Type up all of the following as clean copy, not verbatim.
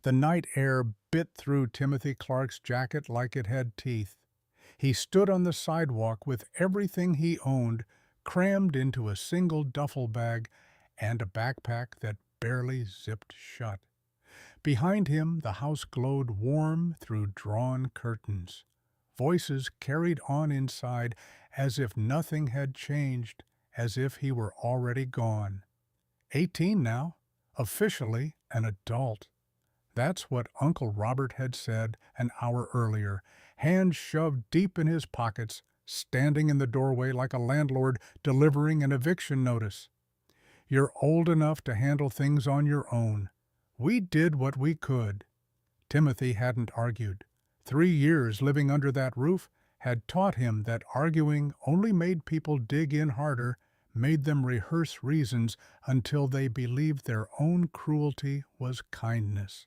The night air bit through Timothy Clark's jacket like it had teeth. He stood on the sidewalk with everything he owned crammed into a single duffel bag and a backpack that barely zipped shut. Behind him, the house glowed warm through drawn curtains. Voices carried on inside as if nothing had changed, as if he were already gone. 18 now, officially an adult. That's what Uncle Robert had said an hour earlier, hands shoved deep in his pockets, standing in the doorway like a landlord delivering an eviction notice. You're old enough to handle things on your own. We did what we could. Timothy hadn't argued. 3 years living under that roof had taught him that arguing only made people dig in harder, made them rehearse reasons until they believed their own cruelty was kindness.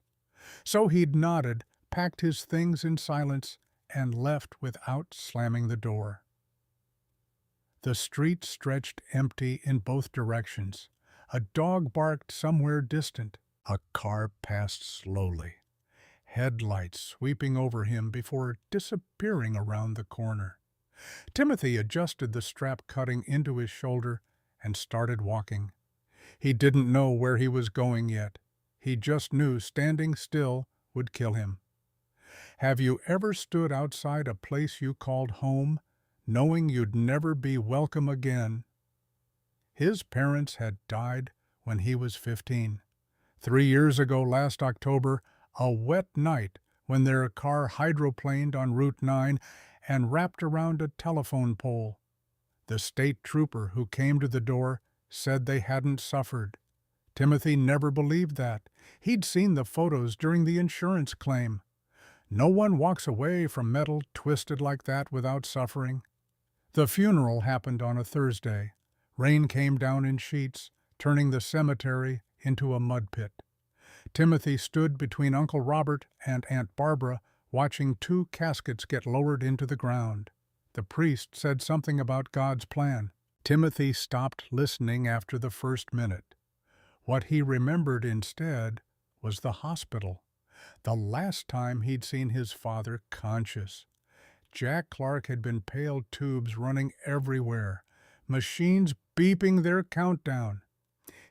So he'd nodded, packed his things in silence, and left without slamming the door. The street stretched empty in both directions. A dog barked somewhere distant. A car passed slowly, headlights sweeping over him before disappearing around the corner. Timothy adjusted the strap cutting into his shoulder and started walking. He didn't know where he was going yet. He just knew standing still would kill him. Have you ever stood outside a place you called home, knowing you'd never be welcome again? His parents had died when he was 15. 3 years ago last October, a wet night when their car hydroplaned on Route 9 and wrapped around a telephone pole. The state trooper who came to the door said they hadn't suffered. Timothy never believed that. He'd seen the photos during the insurance claim. No one walks away from metal twisted like that without suffering. The funeral happened on a Thursday. Rain came down in sheets, turning the cemetery into a mud pit. Timothy stood between Uncle Robert and Aunt Barbara, watching 2 caskets get lowered into the ground. The priest said something about God's plan. Timothy stopped listening after the first minute. What he remembered instead was the hospital, the last time he'd seen his father conscious. Jack Clark had been paled tubes running everywhere, machines beeping their countdown.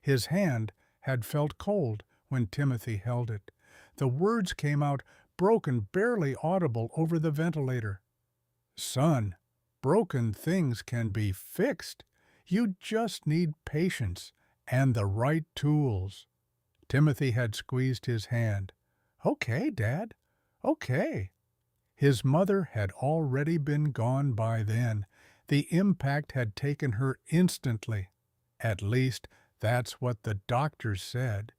His hand had felt cold when Timothy held it. The words came out broken, barely audible over the ventilator. "Son, broken things can be fixed. You just need patience and the right tools." Timothy had squeezed his hand. "Okay, Dad, okay." His mother had already been gone by then. The impact had taken her instantly. At least, that's what the doctors said.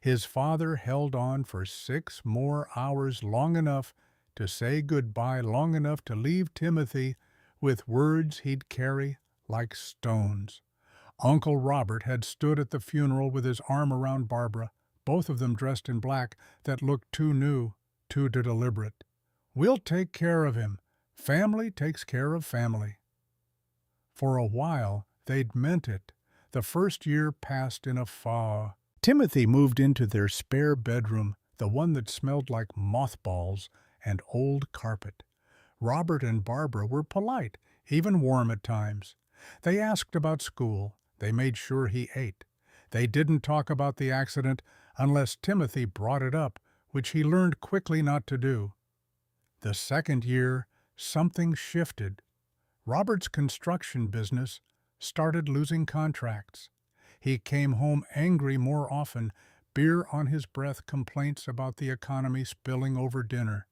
His father held on for 6 more hours, long enough to say goodbye, long enough to leave Timothy with words he'd carry like stones. Uncle Robert had stood at the funeral with his arm around Barbara, both of them dressed in black that looked too new, too deliberate. "We'll take care of him. Family takes care of family." For a while, they'd meant it. The first year passed in a thaw. Timothy moved into their spare bedroom, the one that smelled like mothballs and old carpet. Robert and Barbara were polite, even warm at times. They asked about school. They made sure he ate. They didn't talk about the accident unless Timothy brought it up, which he learned quickly not to do. The second year, something shifted. Robert's construction business started losing contracts. He came home angry more often, beer on his breath, complaints about the economy spilling over dinner.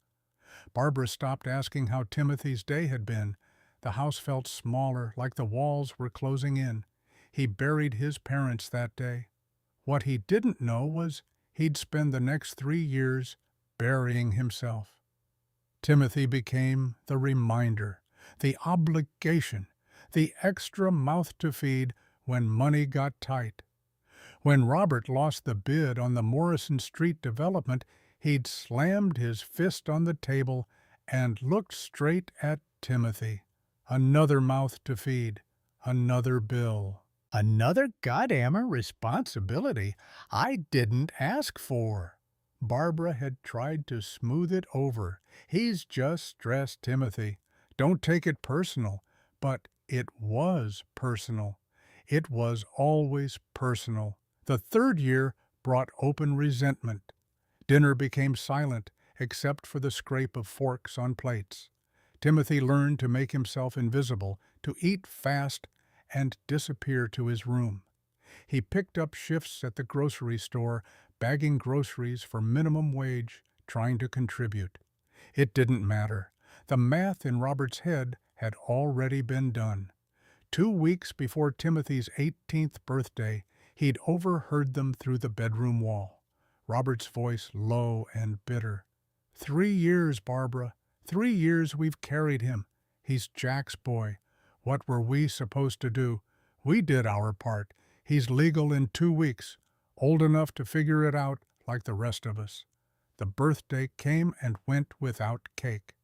Barbara stopped asking how Timothy's day had been. The house felt smaller, like the walls were closing in. He buried his parents that day. What he didn't know was he'd spend the next 3 years burying himself. Timothy became the reminder, the obligation, the extra mouth to feed when money got tight. When Robert lost the bid on the Morrison Street development, he'd slammed his fist on the table and looked straight at Timothy. Another mouth to feed, another bill. Another goddamn responsibility I didn't ask for. Barbara had tried to smooth it over. "He's just stressed, Timothy. Don't take it personal." But it was personal. It was always personal. The third year brought open resentment. Dinner became silent, except for the scrape of forks on plates. Timothy learned to make himself invisible, to eat fast, and disappear to his room. He picked up shifts at the grocery store, bagging groceries for minimum wage, trying to contribute. It didn't matter. The math in Robert's head had already been done. 2 weeks before Timothy's 18th birthday, he'd overheard them through the bedroom wall. Robert's voice low and bitter. 3 years, Barbara. 3 years we've carried him. He's Jack's boy. What were we supposed to do? We did our part. He's legal in 2 weeks, old enough to figure it out like the rest of us. The birthday came and went without cake.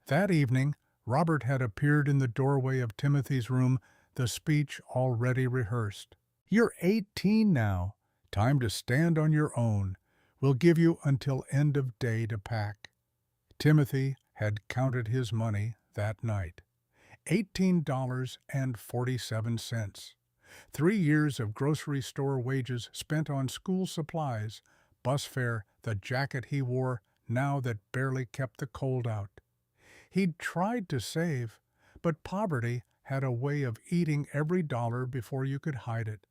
That evening, Robert had appeared in the doorway of Timothy's room, the speech already rehearsed. "You're 18 now. Time to stand on your own. We'll give you until end of day to pack." Timothy had counted his money that night. $18.47. 3 years of grocery store wages spent on school supplies, bus fare, the jacket he wore now that barely kept the cold out. He'd tried to save, but poverty had a way of eating every dollar before you could hide it.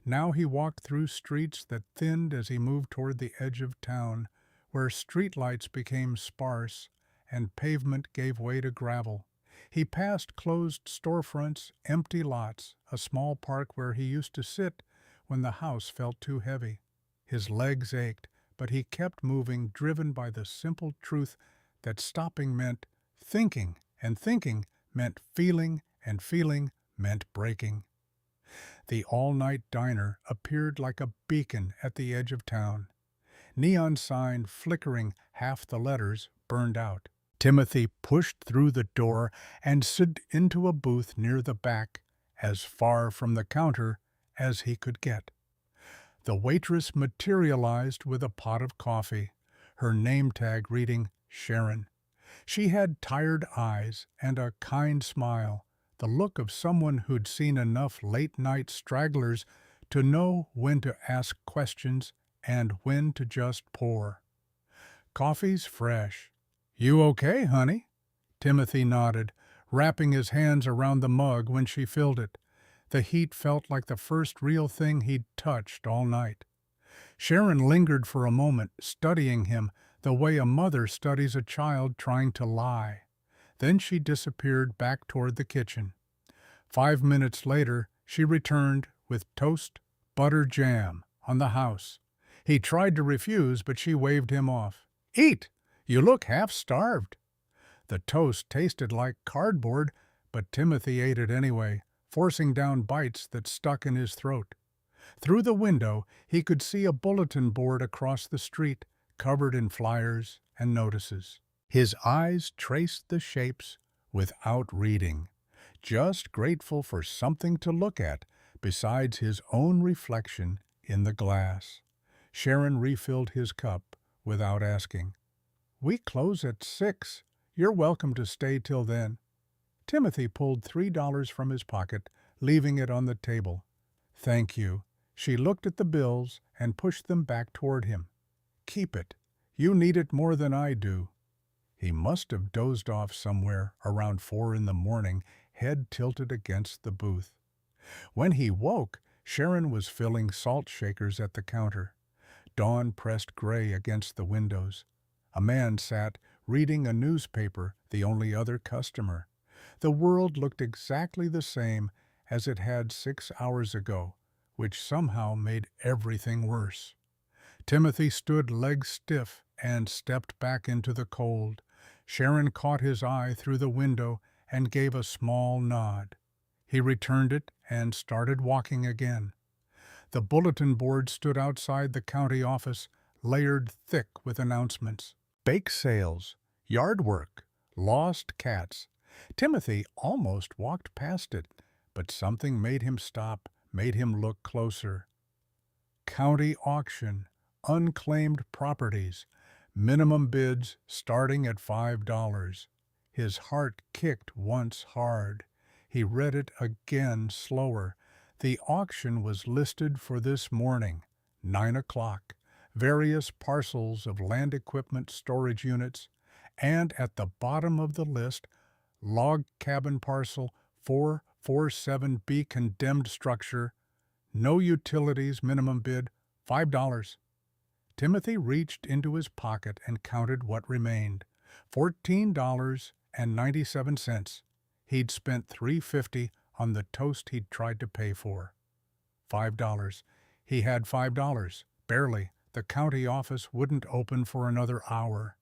Now he walked through streets that thinned as he moved toward the edge of town, where streetlights became sparse and pavement gave way to gravel. He passed closed storefronts, empty lots, a small park where he used to sit when the house felt too heavy. His legs ached, but he kept moving, driven by the simple truth that stopping meant thinking, and thinking meant feeling, and feeling meant breaking. The all-night diner appeared like a beacon at the edge of town. Neon sign flickering, half the letters burned out. Timothy pushed through the door and slid into a booth near the back, as far from the counter as he could get. The waitress materialized with a pot of coffee, her name tag reading Sharon. She had tired eyes and a kind smile, the look of someone who'd seen enough late-night stragglers to know when to ask questions and when to just pour. "Coffee's fresh. You okay, honey?" Timothy nodded, wrapping his hands around the mug when she filled it. The heat felt like the first real thing he'd touched all night. Sharon lingered for a moment, studying him the way a mother studies a child trying to lie. Then she disappeared back toward the kitchen. 5 minutes later, she returned with toast, butter jam on the house. He tried to refuse, but she waved him off. "Eat! You look half-starved." The toast tasted like cardboard, but Timothy ate it anyway, forcing down bites that stuck in his throat. Through the window, he could see a bulletin board across the street, covered in flyers and notices. His eyes traced the shapes without reading, just grateful for something to look at besides his own reflection in the glass. Sharon refilled his cup without asking. "We close at 6. You're welcome to stay till then." Timothy pulled $3 from his pocket, leaving it on the table. "Thank you." She looked at the bills and pushed them back toward him. "Keep it. You need it more than I do." He must have dozed off somewhere around 4 in the morning, head tilted against the booth. When he woke, Sharon was filling salt shakers at the counter. Dawn pressed gray against the windows. A man sat, reading a newspaper, the only other customer. The world looked exactly the same as it had 6 hours ago, which somehow made everything worse. Timothy stood legs stiff and stepped back into the cold. Sharon caught his eye through the window and gave a small nod. He returned it and started walking again. The bulletin board stood outside the county office, layered thick with announcements. Bake sales, yard work, lost cats. Timothy almost walked past it, but something made him stop, made him look closer. County auction, unclaimed properties, minimum bids starting at $5. His heart kicked once hard. He read it again slower. The auction was listed for this morning, 9 o'clock, various parcels of land equipment storage units, and at the bottom of the list, log cabin parcel 447B condemned structure, no utilities, minimum bid $5. Timothy reached into his pocket and counted what remained, $14.97. He'd spent $3.50 on the toast he'd tried to pay for. $5. He had $5. Barely. The county office wouldn't open for another hour.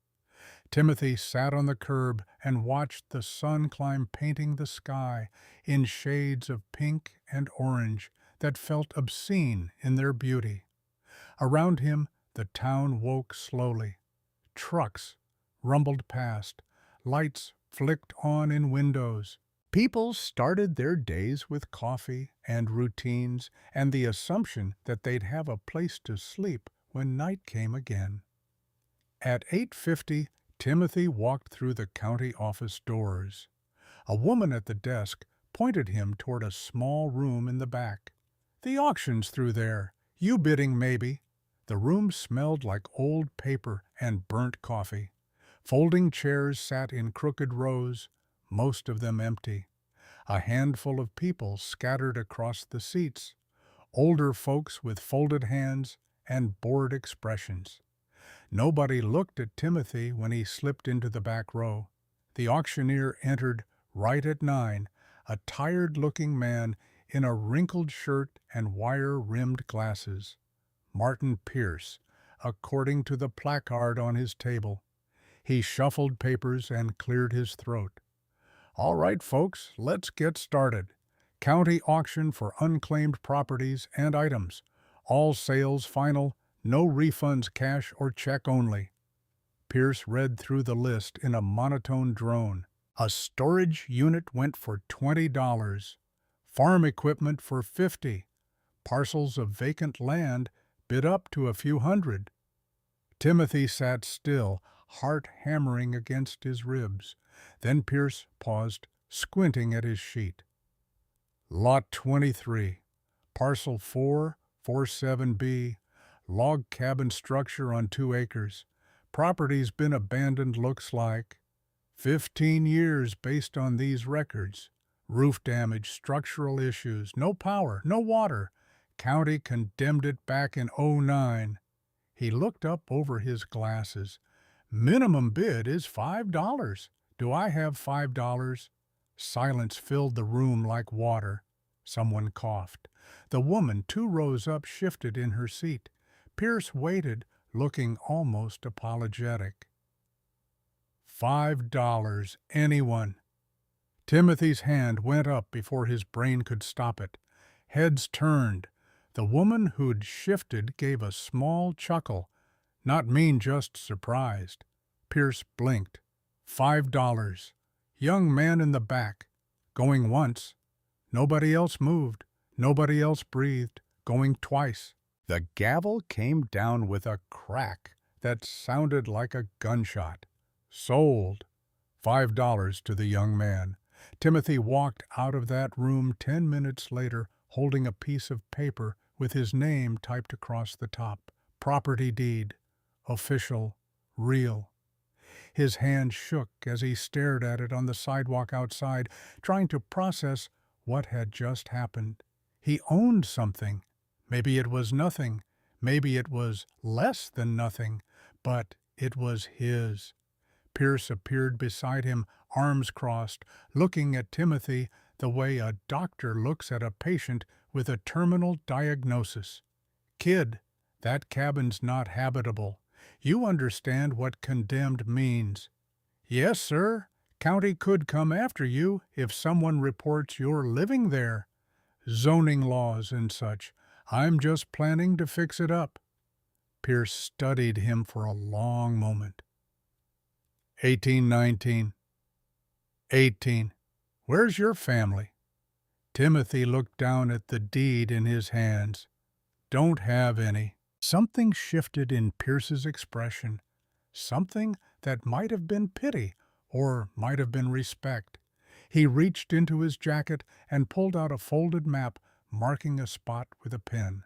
Timothy sat on the curb and watched the sun climb, painting the sky in shades of pink and orange that felt obscene in their beauty. Around him, the town woke slowly. Trucks rumbled past. Lights flicked on in windows. People started their days with coffee and routines and the assumption that they'd have a place to sleep when night came again. At 8:50, Timothy walked through the county office doors. A woman at the desk pointed him toward a small room in the back. "The auction's through there. You bidding, maybe?" The room smelled like old paper and burnt coffee. Folding chairs sat in crooked rows, most of them empty. A handful of people scattered across the seats, older folks with folded hands and bored expressions. Nobody looked at Timothy when he slipped into the back row. The auctioneer entered right at 9, a tired-looking man in a wrinkled shirt and wire-rimmed glasses. Martin Pierce, according to the placard on his table. He shuffled papers and cleared his throat. "All right, folks, let's get started. County auction for unclaimed properties and items. All sales final, no refunds, cash or check only." Pierce read through the list in a monotone drone. A storage unit went for $20. Farm equipment for $50. Parcels of vacant land bid up to a few hundred. Timothy sat still, heart hammering against his ribs. Then Pierce paused, squinting at his sheet. Lot 23, Parcel 447B, log cabin structure on 2 acres. Property's been abandoned, looks like. 15 years based on these records. Roof damage, structural issues, no power, no water. County condemned it back in '09. He looked up over his glasses. "Minimum bid is $5. Do I have $5? Silence filled the room like water. Someone coughed. The woman 2 rows up shifted in her seat. Pierce waited, looking almost apologetic. $5. Anyone? Timothy's hand went up before his brain could stop it. Heads turned. The woman who'd shifted gave a small chuckle. Not mean, just surprised. Pierce blinked. $5. Young man in the back. Going once. Nobody else moved. Nobody else breathed. Going twice. The gavel came down with a crack that sounded like a gunshot. Sold. $5 to the young man. Timothy walked out of that room 10 minutes later, holding a piece of paper with his name typed across the top. Property deed. Official. Real. His hand shook as he stared at it on the sidewalk outside, trying to process what had just happened. He owned something. Maybe it was nothing. Maybe it was less than nothing. But it was his. Pierce appeared beside him, arms crossed, looking at Timothy the way a doctor looks at a patient with a terminal diagnosis. "Kid, that cabin's not habitable. You understand what condemned means." "Yes, sir. County could come after you if someone reports you're living there. Zoning laws and such. I'm just planning to fix it up." Pierce studied him for a long moment. 1819. 18. Where's your family? Timothy looked down at the deed in his hands. Don't have any. Something shifted in Pierce's expression, something that might have been pity or might have been respect. He reached into his jacket and pulled out a folded map, marking a spot with a pen.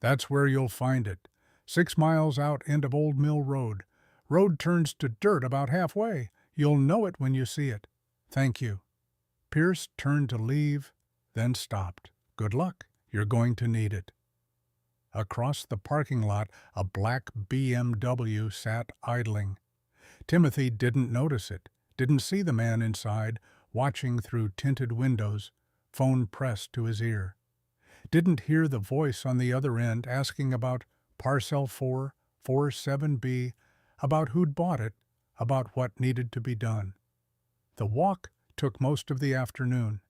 "That's where you'll find it. 6 miles out end of Old Mill Road. Road turns to dirt about halfway. You'll know it when you see it. Thank you." Pierce turned to leave, then stopped. "Good luck. You're going to need it." Across the parking lot, a black BMW sat idling. Timothy didn't notice it, didn't see the man inside, watching through tinted windows, phone pressed to his ear. Didn't hear the voice on the other end asking about Parcel 447B, about who'd bought it, about what needed to be done. The walk took most of the afternoon.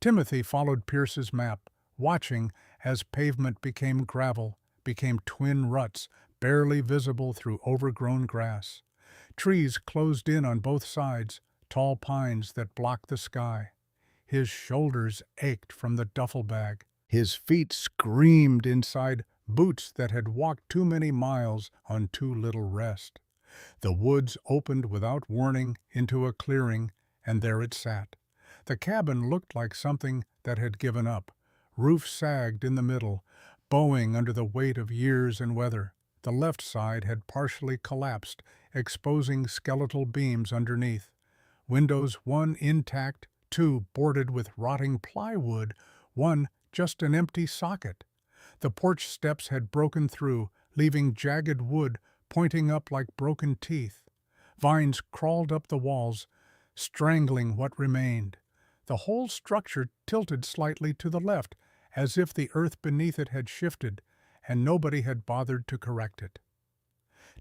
Timothy followed Pierce's map, watching as pavement became gravel, became twin ruts, barely visible through overgrown grass. Trees closed in on both sides, tall pines that blocked the sky. His shoulders ached from the duffel bag. His feet screamed inside boots that had walked too many miles on too little rest. The woods opened without warning into a clearing, and there it sat. The cabin looked like something that had given up. Roof sagged in the middle, bowing under the weight of years and weather. The left side had partially collapsed, exposing skeletal beams underneath. Windows, one intact, two boarded with rotting plywood, one just an empty socket. The porch steps had broken through, leaving jagged wood pointing up like broken teeth. Vines crawled up the walls, strangling what remained. The whole structure tilted slightly to the left, as if the earth beneath it had shifted, and nobody had bothered to correct it.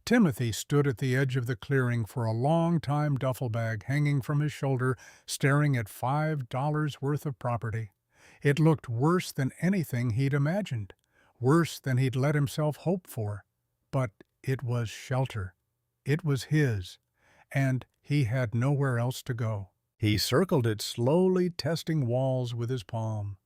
Timothy stood at the edge of the clearing for a long time, duffel bag hanging from his shoulder, staring at $5 worth of property. It looked worse than anything he'd imagined, worse than he'd let himself hope for. But it was shelter. It was his, and he had nowhere else to go. He circled it slowly, testing walls with his palm.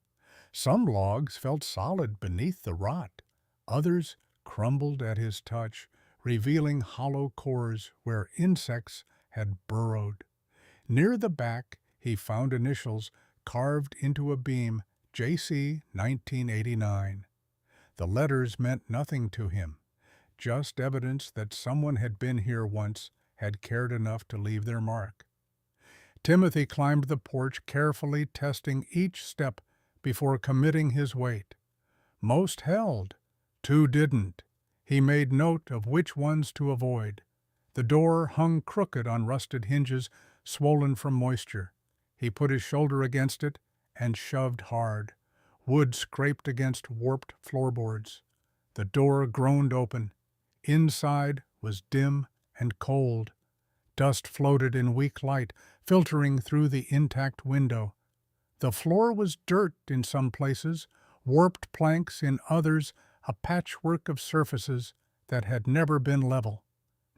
Some logs felt solid beneath the rot. Others crumbled at his touch, revealing hollow cores where insects had burrowed. Near the back, he found initials carved into a beam, JC 1989. The letters meant nothing to him, just evidence that someone had been here once, had cared enough to leave their mark. Timothy climbed the porch, carefully testing each step before committing his weight. Most held, two didn't. He made note of which ones to avoid. The door hung crooked on rusted hinges, swollen from moisture. He put his shoulder against it and shoved hard. Wood scraped against warped floorboards. The door groaned open. Inside was dim and cold. Dust floated in weak light, filtering through the intact window. The floor was dirt in some places, warped planks in others, a patchwork of surfaces that had never been level.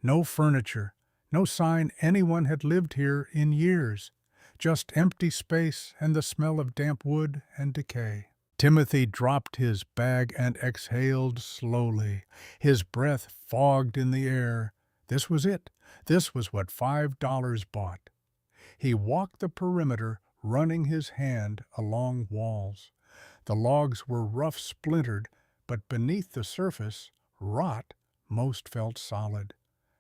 No furniture, no sign anyone had lived here in years, just empty space and the smell of damp wood and decay. Timothy dropped his bag and exhaled slowly. His breath fogged in the air. This was it. This was what $5 bought. He walked the perimeter, running his hand along walls. The logs were rough, splintered, but beneath the surface, rot most felt solid.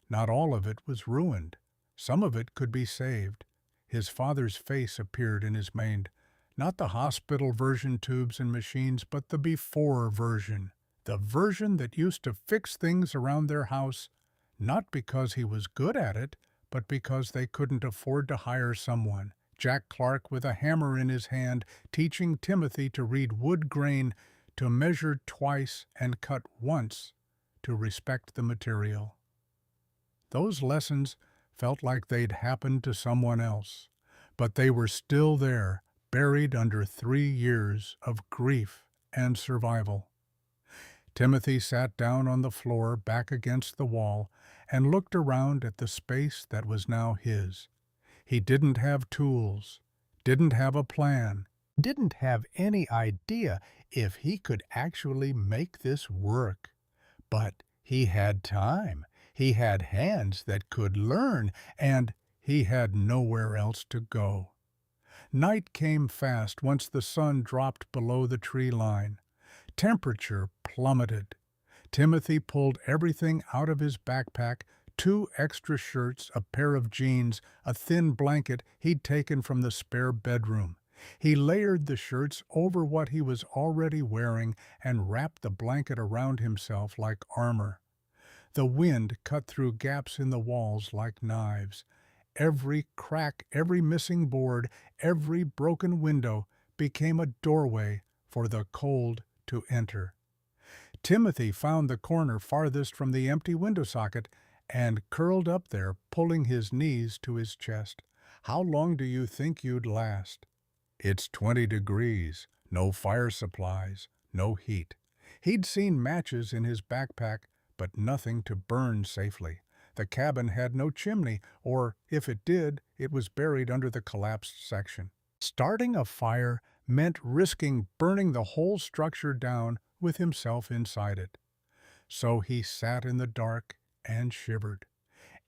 Not all of it was ruined. Some of it could be saved. His father's face appeared in his mind. Not the hospital version tubes and machines, but the before version. The version that used to fix things around their house, not because he was good at it, but because they couldn't afford to hire someone. Jack Clark with a hammer in his hand, teaching Timothy to read wood grain, to measure twice and cut once, to respect the material. Those lessons felt like they'd happened to someone else, but they were still there, buried under 3 years of grief and survival. Timothy sat down on the floor back against the wall and looked around at the space that was now his. He didn't have tools, didn't have a plan, didn't have any idea if he could actually make this work. But he had time. He had hands that could learn, and he had nowhere else to go. Night came fast once the sun dropped below the tree line. Temperature plummeted. Timothy pulled everything out of his backpack, 2 extra shirts, a pair of jeans, a thin blanket he'd taken from the spare bedroom. He layered the shirts over what he was already wearing and wrapped the blanket around himself like armor. The wind cut through gaps in the walls like knives. Every crack, every missing board, every broken window became a doorway for the cold to enter. Timothy found the corner farthest from the empty window socket and curled up there, pulling his knees to his chest. How long do you think you'd last? It's 20 degrees, no fire supplies, no heat. He'd seen matches in his backpack, but nothing to burn safely. The cabin had no chimney, or if it did, it was buried under the collapsed section. Starting a fire meant risking burning the whole structure down with himself inside it. So he sat in the dark and shivered.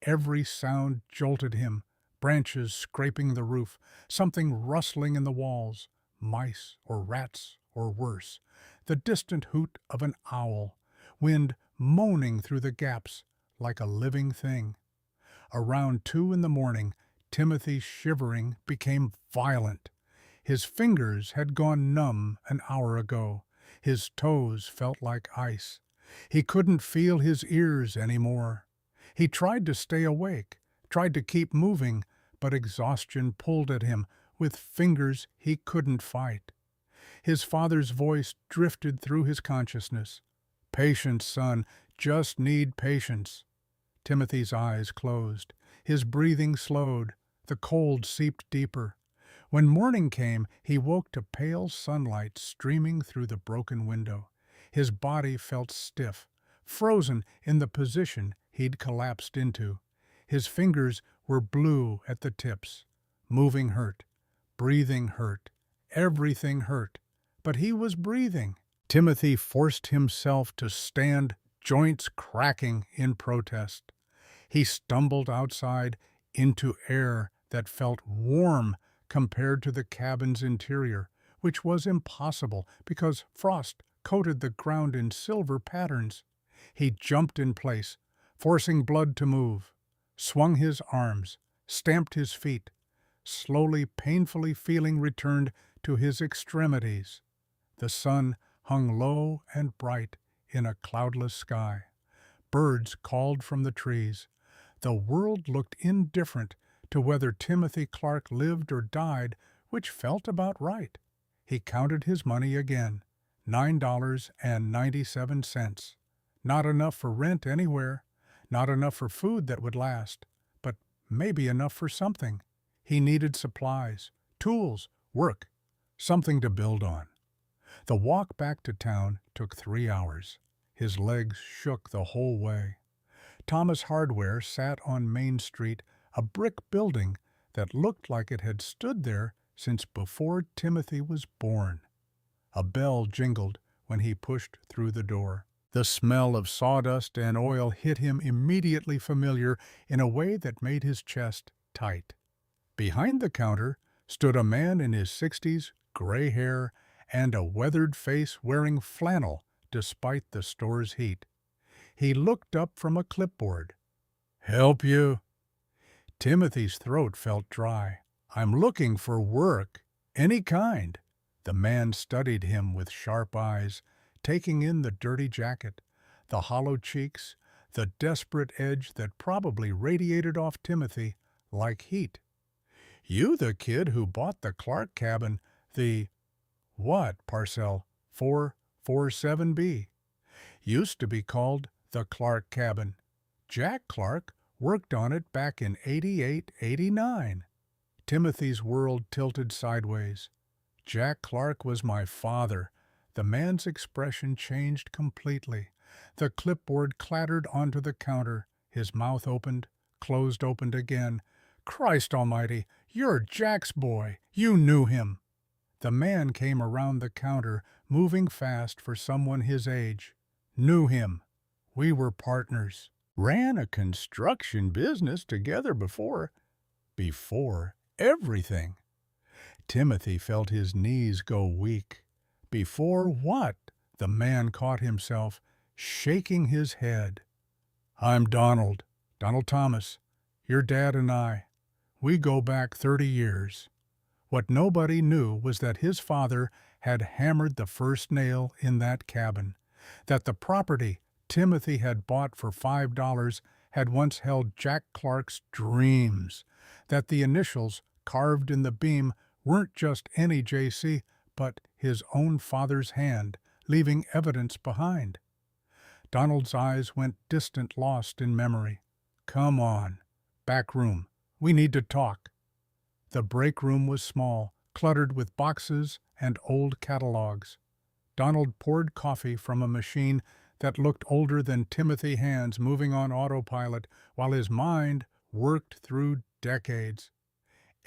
Every sound jolted him, branches scraping the roof, something rustling in the walls, mice or rats or worse, the distant hoot of an owl, wind moaning through the gaps like a living thing. Around 2 in the morning, Timothy's shivering became violent. His fingers had gone numb an hour ago. His toes felt like ice. He couldn't feel his ears anymore. He tried to stay awake, tried to keep moving, but exhaustion pulled at him with fingers he couldn't fight. His father's voice drifted through his consciousness. "Patience, son, just need patience." Timothy's eyes closed. His breathing slowed. The cold seeped deeper. When morning came, he woke to pale sunlight streaming through the broken window. His body felt stiff, frozen in the position he'd collapsed into. His fingers were blue at the tips. Moving hurt. Breathing hurt. Everything hurt. But he was breathing. Timothy forced himself to stand, joints cracking in protest. He stumbled outside into air that felt warm compared to the cabin's interior, which was impossible because frost coated the ground in silver patterns. He jumped in place, forcing blood to move, swung his arms, stamped his feet, slowly, painfully feeling returned to his extremities. The sun hung low and bright in a cloudless sky. Birds called from the trees. The world looked indifferent to whether Timothy Clark lived or died, which felt about right. He counted his money again. $9.97. Not enough for rent anywhere, not enough for food that would last, but maybe enough for something. He needed supplies, tools, work, something to build on. The walk back to town took 3 hours. His legs shook the whole way. Thomas Hardware sat on Main Street, a brick building that looked like it had stood there since before Timothy was born. A bell jingled when he pushed through the door. The smell of sawdust and oil hit him immediately familiar in a way that made his chest tight. Behind the counter stood a man in his 60s, gray hair, and a weathered face wearing flannel despite the store's heat. He looked up from a clipboard. "Help you?" Timothy's throat felt dry. "I'm looking for work, any kind." The man studied him with sharp eyes, taking in the dirty jacket, the hollow cheeks, the desperate edge that probably radiated off Timothy like heat. "You the kid who bought the Clark cabin, the—" "What, Parcel 447B? Used to be called the Clark cabin. Jack Clark worked on it back in 88, 89. Timothy's world tilted sideways. "Jack Clark was my father." The man's expression changed completely. The clipboard clattered onto the counter. His mouth opened, opened again. "Christ almighty, you're Jack's boy. You knew him." The man came around the counter, moving fast for someone his age. "Knew him. We were partners. Ran a construction business together before everything. Timothy felt his knees go weak. Before what? The man caught himself, shaking his head. I'm Donald Thomas. Your dad and I. We go back 30 years. What nobody knew was that his father had hammered the first nail in that cabin, that the property Timothy had bought for $5 had once held Jack Clark's dreams, that the initials carved in the beam weren't just any JC, but his own father's hand, leaving evidence behind. Donald's eyes went distant, lost in memory. Come on. Back room. We need to talk. The break room was small, cluttered with boxes and old catalogs. Donald poured coffee from a machine that looked older than Timothy's hands moving on autopilot while his mind worked through decades.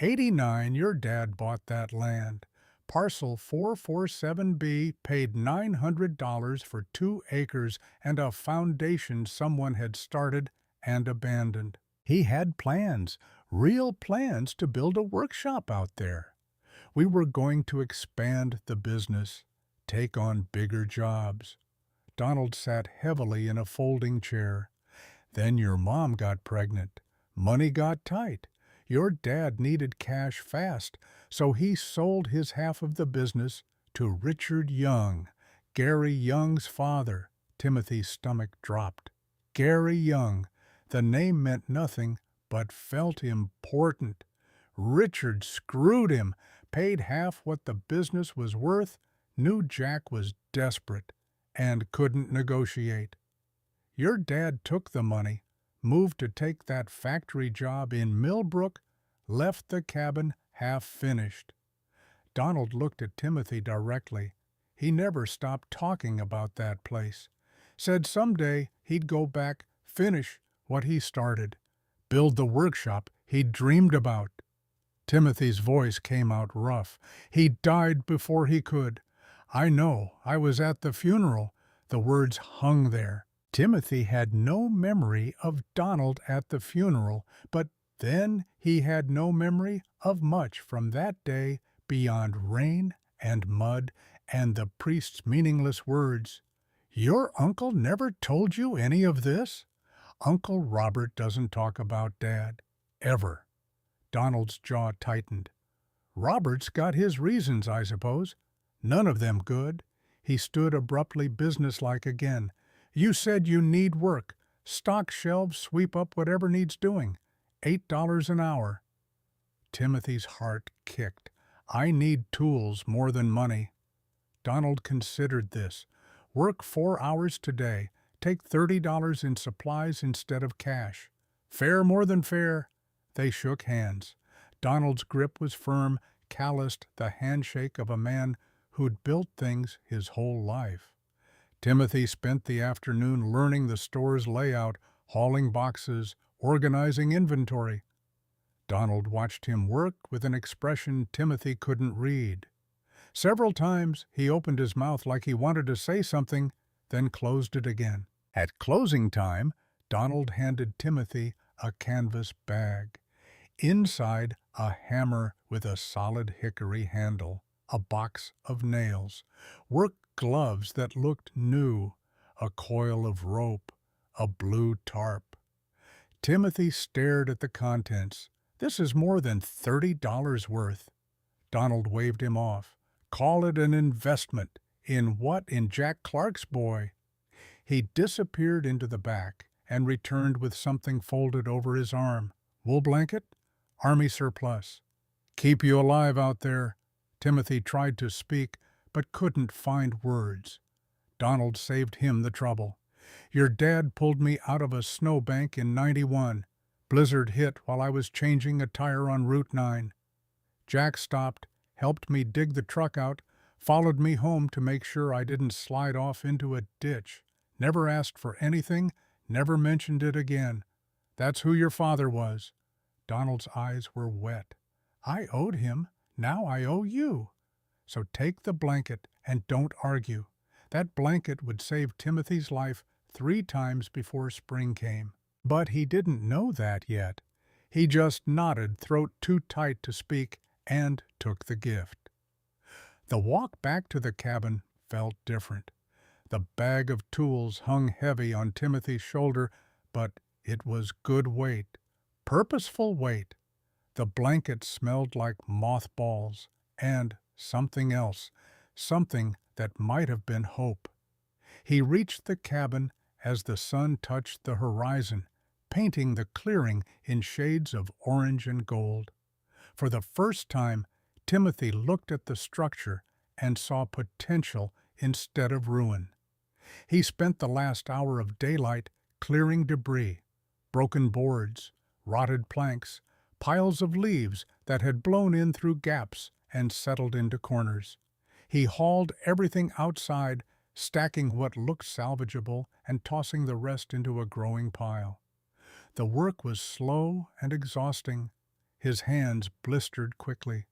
89, your dad bought that land. Parcel 447B paid $900 for 2 acres and a foundation someone had started and abandoned. He had plans, real plans to build a workshop out there. We were going to expand the business, take on bigger jobs. Donald sat heavily in a folding chair. Then your mom got pregnant. Money got tight. Your dad needed cash fast, so he sold his half of the business to Richard Young, Gary Young's father. Timothy's stomach dropped. Gary Young. The name meant nothing, but felt important. Richard screwed him, paid half what the business was worth, knew Jack was desperate, and couldn't negotiate. Your dad took the money, moved to take that factory job in Millbrook, left the cabin half finished. Donald looked at Timothy directly. He never stopped talking about that place. Said someday he'd go back, finish what he started, build the workshop he'd dreamed about. Timothy's voice came out rough. He died before he could. I know, I was at the funeral. The words hung there. Timothy had no memory of Donald at the funeral, but then he had no memory of much from that day beyond rain and mud and the priest's meaningless words. Your uncle never told you any of this? Uncle Robert doesn't talk about Dad. Ever. Donald's jaw tightened. Robert's got his reasons, I suppose. None of them good. He stood abruptly businesslike again. You said you need work. Stock shelves, sweep up whatever needs doing. $8 an hour. Timothy's heart kicked. I need tools more than money. Donald considered this. Work 4 hours today. Take $30 in supplies instead of cash. Fair more than fair. They shook hands. Donald's grip was firm, calloused, the handshake of a man who'd built things his whole life. Timothy spent the afternoon learning the store's layout, hauling boxes, organizing inventory. Donald watched him work with an expression Timothy couldn't read. Several times he opened his mouth like he wanted to say something, then closed it again. At closing time, Donald handed Timothy a canvas bag. Inside, a hammer with a solid hickory handle, a box of nails, work gloves that looked new, a coil of rope, a blue tarp. Timothy stared at the contents. This is more than $30 worth. Donald waved him off. Call it an investment. In what? In Jack Clark's boy. He disappeared into the back and returned with something folded over his arm. Wool blanket? Army surplus. Keep you alive out there. Timothy tried to speak, but couldn't find words. Donald saved him the trouble. Your dad pulled me out of a snowbank in '91. Blizzard hit while I was changing a tire on Route 9. Jack stopped, helped me dig the truck out, followed me home to make sure I didn't slide off into a ditch. Never asked for anything, never mentioned it again. That's who your father was. Donald's eyes were wet. I owed him. Now I owe you. So take the blanket and don't argue. That blanket would save Timothy's life 3 times before spring came. But he didn't know that yet. He just nodded, throat too tight to speak, and took the gift. The walk back to the cabin felt different. The bag of tools hung heavy on Timothy's shoulder, but it was good weight, purposeful weight. The blanket smelled like mothballs and something else, something that might have been hope. He reached the cabin as the sun touched the horizon, painting the clearing in shades of orange and gold. For the first time, Timothy looked at the structure and saw potential instead of ruin. He spent the last hour of daylight clearing debris, broken boards, rotted planks, piles of leaves that had blown in through gaps and settled into corners. He hauled everything outside, stacking what looked salvageable and tossing the rest into a growing pile. The work was slow and exhausting. His hands blistered quickly.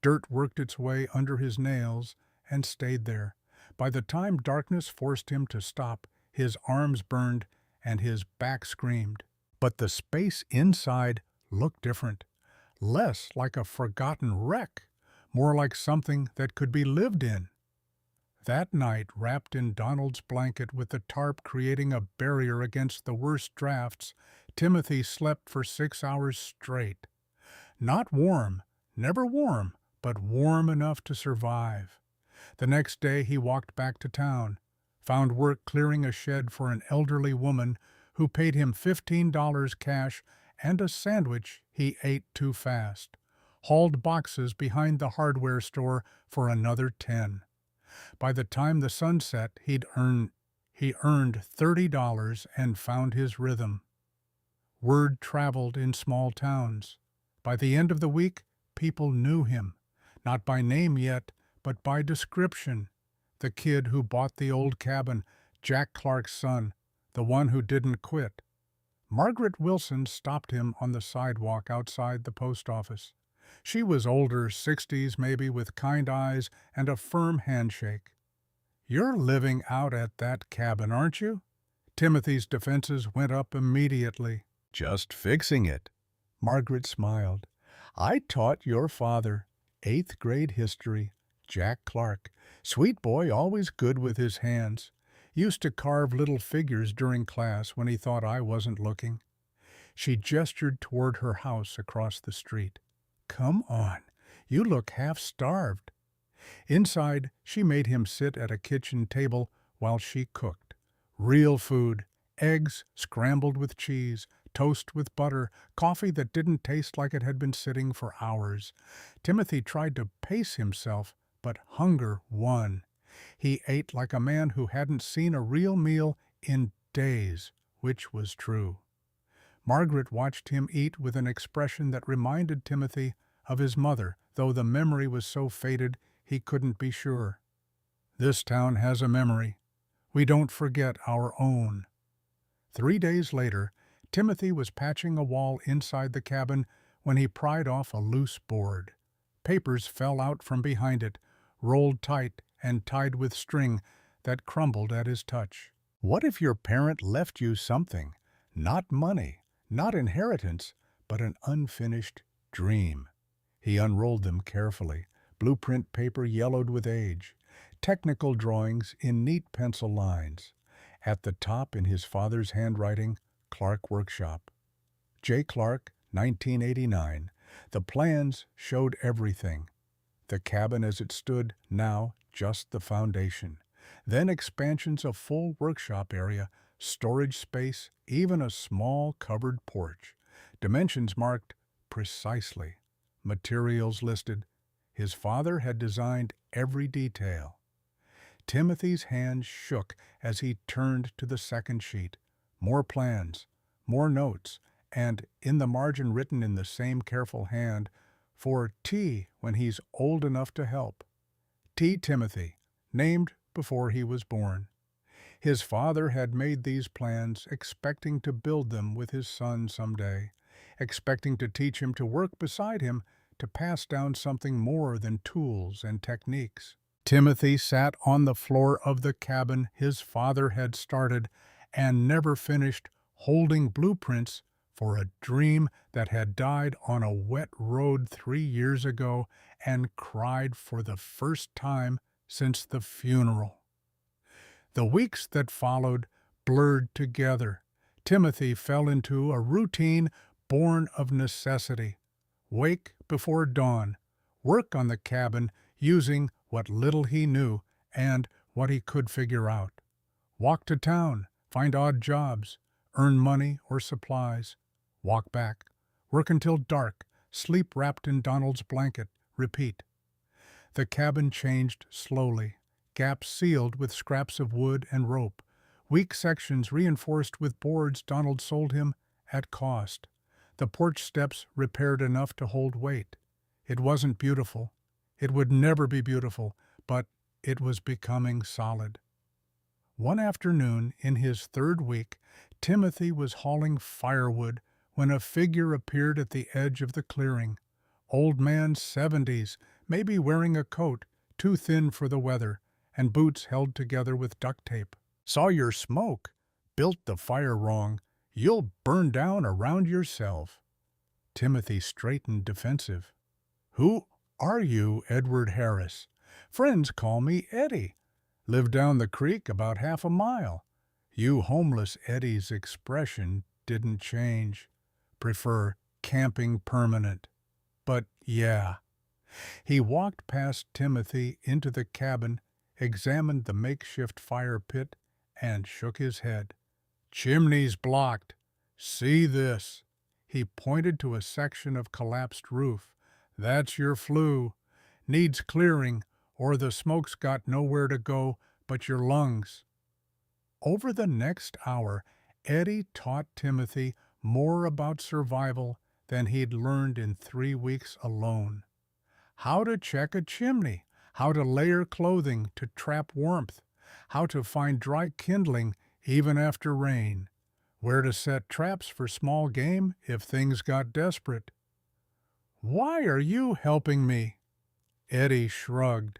Dirt worked its way under his nails and stayed there. By the time darkness forced him to stop, his arms burned and his back screamed. But the space inside looked different. Less like a forgotten wreck, more like something that could be lived in. That night, wrapped in Donald's blanket with the tarp creating a barrier against the worst drafts, Timothy slept for 6 hours straight. Not warm, never warm, but warm enough to survive. The next day he walked back to town, found work clearing a shed for an elderly woman who paid him $15 cash and a sandwich he ate too fast, hauled boxes behind the hardware store for another 10. By the time the sun set, he earned $30 and found his rhythm. Word traveled in small towns. By the end of the week, people knew him, not by name yet, but by description. The kid who bought the old cabin, Jack Clark's son, the one who didn't quit. Margaret Wilson stopped him on the sidewalk outside the post office. She was older, 60s maybe, with kind eyes and a firm handshake. "You're living out at that cabin, aren't you?" Timothy's defenses went up immediately. "Just fixing it." Margaret smiled. "I taught your father 8th grade history, Jack Clark. Sweet boy, always good with his hands. Used to carve little figures during class when he thought I wasn't looking." She gestured toward her house across the street. "Come on, you look half-starved." Inside, she made him sit at a kitchen table while she cooked. Real food, eggs scrambled with cheese, toast with butter, coffee that didn't taste like it had been sitting for hours. Timothy tried to pace himself, but hunger won. He ate like a man who hadn't seen a real meal in days, which was true. Margaret watched him eat with an expression that reminded Timothy of his mother, though the memory was so faded he couldn't be sure. "This town has a memory. We don't forget our own." 3 days later, Timothy was patching a wall inside the cabin when he pried off a loose board. Papers fell out from behind it, rolled tight and tied with string that crumbled at his touch. What if your parent left you something? Not money, not inheritance, but an unfinished dream. He unrolled them carefully, blueprint paper yellowed with age, technical drawings in neat pencil lines. At the top, in his father's handwriting, Clark Workshop. J. Clark, 1989. The plans showed everything. The cabin as it stood, now just the foundation. Then expansions of full workshop area, storage space, even a small covered porch. Dimensions marked precisely. Materials listed. His father had designed every detail. Timothy's hands shook as he turned to the second sheet. More plans, more notes, and in the margin written in the same careful hand, "For T when he's old enough to help." T. Timothy, named before he was born. His father had made these plans expecting to build them with his son someday, expecting to teach him to work beside him, to pass down something more than tools and techniques. Timothy sat on the floor of the cabin his father had started and never finished holding blueprints for a dream that had died on a wet road 3 years ago and cried for the first time since the funeral. The weeks that followed blurred together. Timothy fell into a routine born of necessity. Wake before dawn, work on the cabin using what little he knew and what he could figure out. Walk to town, find odd jobs, earn money or supplies. Walk back, work until dark, sleep wrapped in Donald's blanket, repeat. The cabin changed slowly, gaps sealed with scraps of wood and rope, weak sections reinforced with boards Donald sold him at cost. The porch steps repaired enough to hold weight. It wasn't beautiful. It would never be beautiful, but it was becoming solid. One afternoon, in his third week, Timothy was hauling firewood when a figure appeared at the edge of the clearing. Old man 70s, maybe wearing a coat, too thin for the weather, and boots held together with duct tape. Saw your smoke. Built the fire wrong. You'll burn down around yourself. Timothy straightened defensive. Who are you, Edward Harris? Friends call me Eddie. Live down the creek about half a mile. You homeless Eddie's expression didn't change. Prefer camping permanent. But yeah. He walked past Timothy into the cabin, examined the makeshift fire pit, and shook his head. Chimney's blocked. See this. He pointed to a section of collapsed roof. That's your flue. Needs clearing, or the smoke's got nowhere to go but your lungs. Over the next hour, Eddie taught Timothy more about survival than he'd learned in 3 weeks alone. How to check a chimney, how to layer clothing to trap warmth, how to find dry kindling even after rain, where to set traps for small game if things got desperate. Why are you helping me? Eddie shrugged.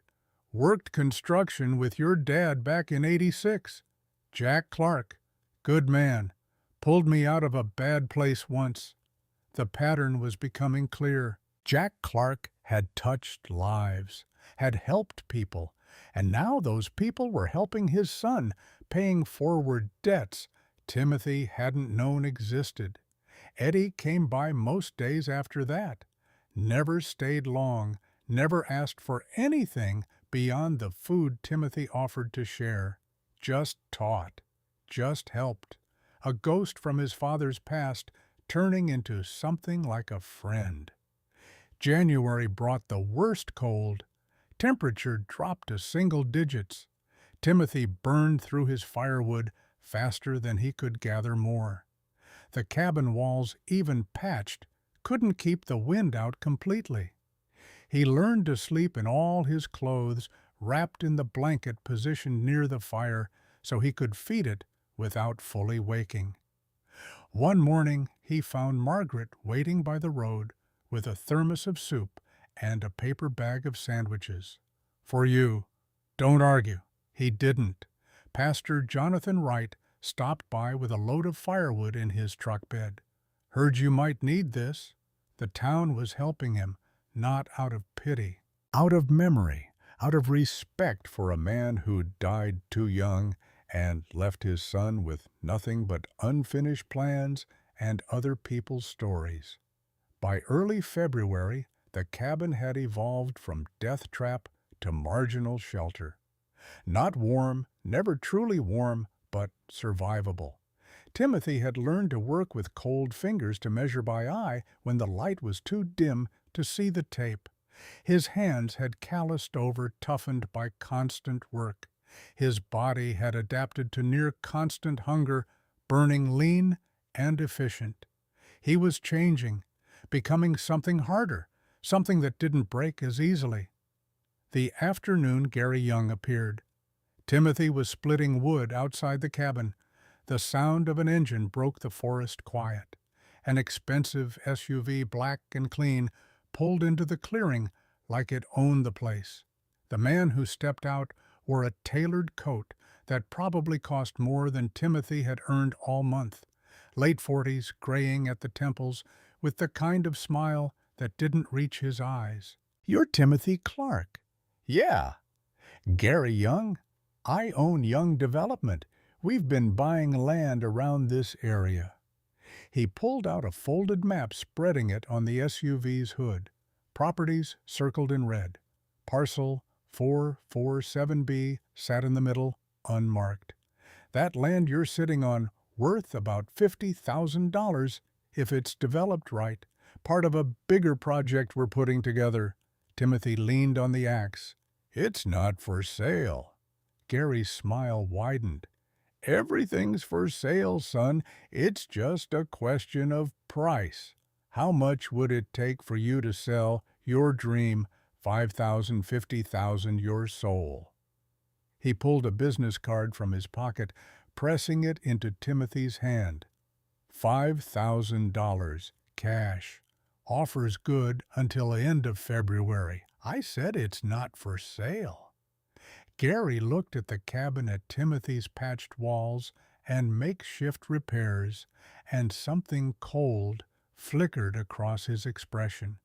Worked construction with your dad back in '86. Jack Clark. Good man. Pulled me out of a bad place once. The pattern was becoming clear. Jack Clark had touched lives, had helped people, and now those people were helping his son, paying forward debts Timothy hadn't known existed. Eddie came by most days after that. Never stayed long, never asked for anything beyond the food Timothy offered to share. Just taught, just helped. A ghost from his father's past turning into something like a friend. January brought the worst cold. Temperature dropped to single digits. Timothy burned through his firewood faster than he could gather more. The cabin walls, even patched, couldn't keep the wind out completely. He learned to sleep in all his clothes, wrapped in the blanket positioned near the fire so he could feed it without fully waking. One morning he found Margaret waiting by the road with a thermos of soup and a paper bag of sandwiches. For you. Don't argue. He didn't. Pastor Jonathan Wright stopped by with a load of firewood in his truck bed. Heard you might need this. The town was helping him, not out of pity, out of memory, out of respect for a man who died too young and left his son with nothing but unfinished plans and other people's stories. By early February, the cabin had evolved from death trap to marginal shelter. Not warm, never truly warm, but survivable. Timothy had learned to work with cold fingers to measure by eye when the light was too dim to see the tape. His hands had calloused over, toughened by constant work. His body had adapted to near constant hunger, burning lean and efficient. He was changing, becoming something harder, something that didn't break as easily. The afternoon Gary Young appeared. Timothy was splitting wood outside the cabin. The sound of an engine broke the forest quiet. An expensive SUV, black and clean, pulled into the clearing like it owned the place. The man who stepped out wore a tailored coat that probably cost more than Timothy had earned all month. Late 40s, graying at the temples, with the kind of smile that didn't reach his eyes. "You're Timothy Clark." "Yeah." "Gary Young? I own Young Development. We've been buying land around this area." He pulled out a folded map, spreading it on the SUV's hood. Properties circled in red. Parcel 447B sat in the middle, unmarked. "That land you're sitting on, worth about $50,000 if it's developed right. Part of a bigger project we're putting together." Timothy leaned on the axe. "It's not for sale." Gary's smile widened. "Everything's for sale, son. It's just a question of price. How much would it take for you to sell your dream, 5,000, 50,000, your soul?" He pulled a business card from his pocket, pressing it into Timothy's hand. $5,000, cash. Offer's good until the end of February. I said it's not for sale." Gary looked at the cabin, at Timothy's patched walls and makeshift repairs, and something cold flickered across his expression.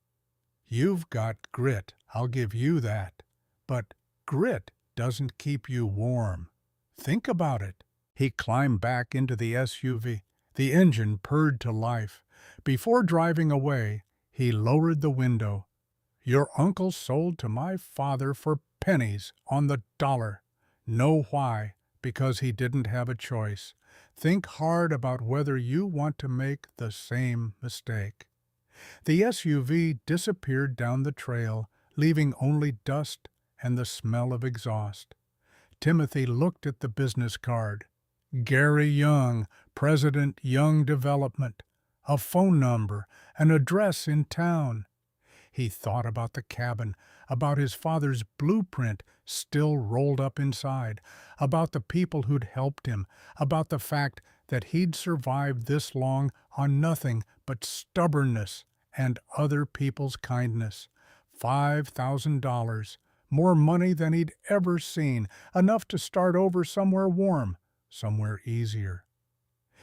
"You've got grit, I'll give you that. But grit doesn't keep you warm. Think about it." He climbed back into the SUV. The engine purred to life. Before driving away, he lowered the window. "Your uncle sold to my father for pennies on the dollar. Know why? Because he didn't have a choice. Think hard about whether you want to make the same mistake." The SUV disappeared down the trail, leaving only dust and the smell of exhaust. Timothy looked at the business card. Gary Young, President, Young Development. A phone number, an address in town. He thought about the cabin, about his father's blueprint still rolled up inside, about the people who'd helped him, about the fact that he'd survived this long on nothing but stubbornness and other people's kindness. $5,000, more money than he'd ever seen, enough to start over somewhere warm, somewhere easier.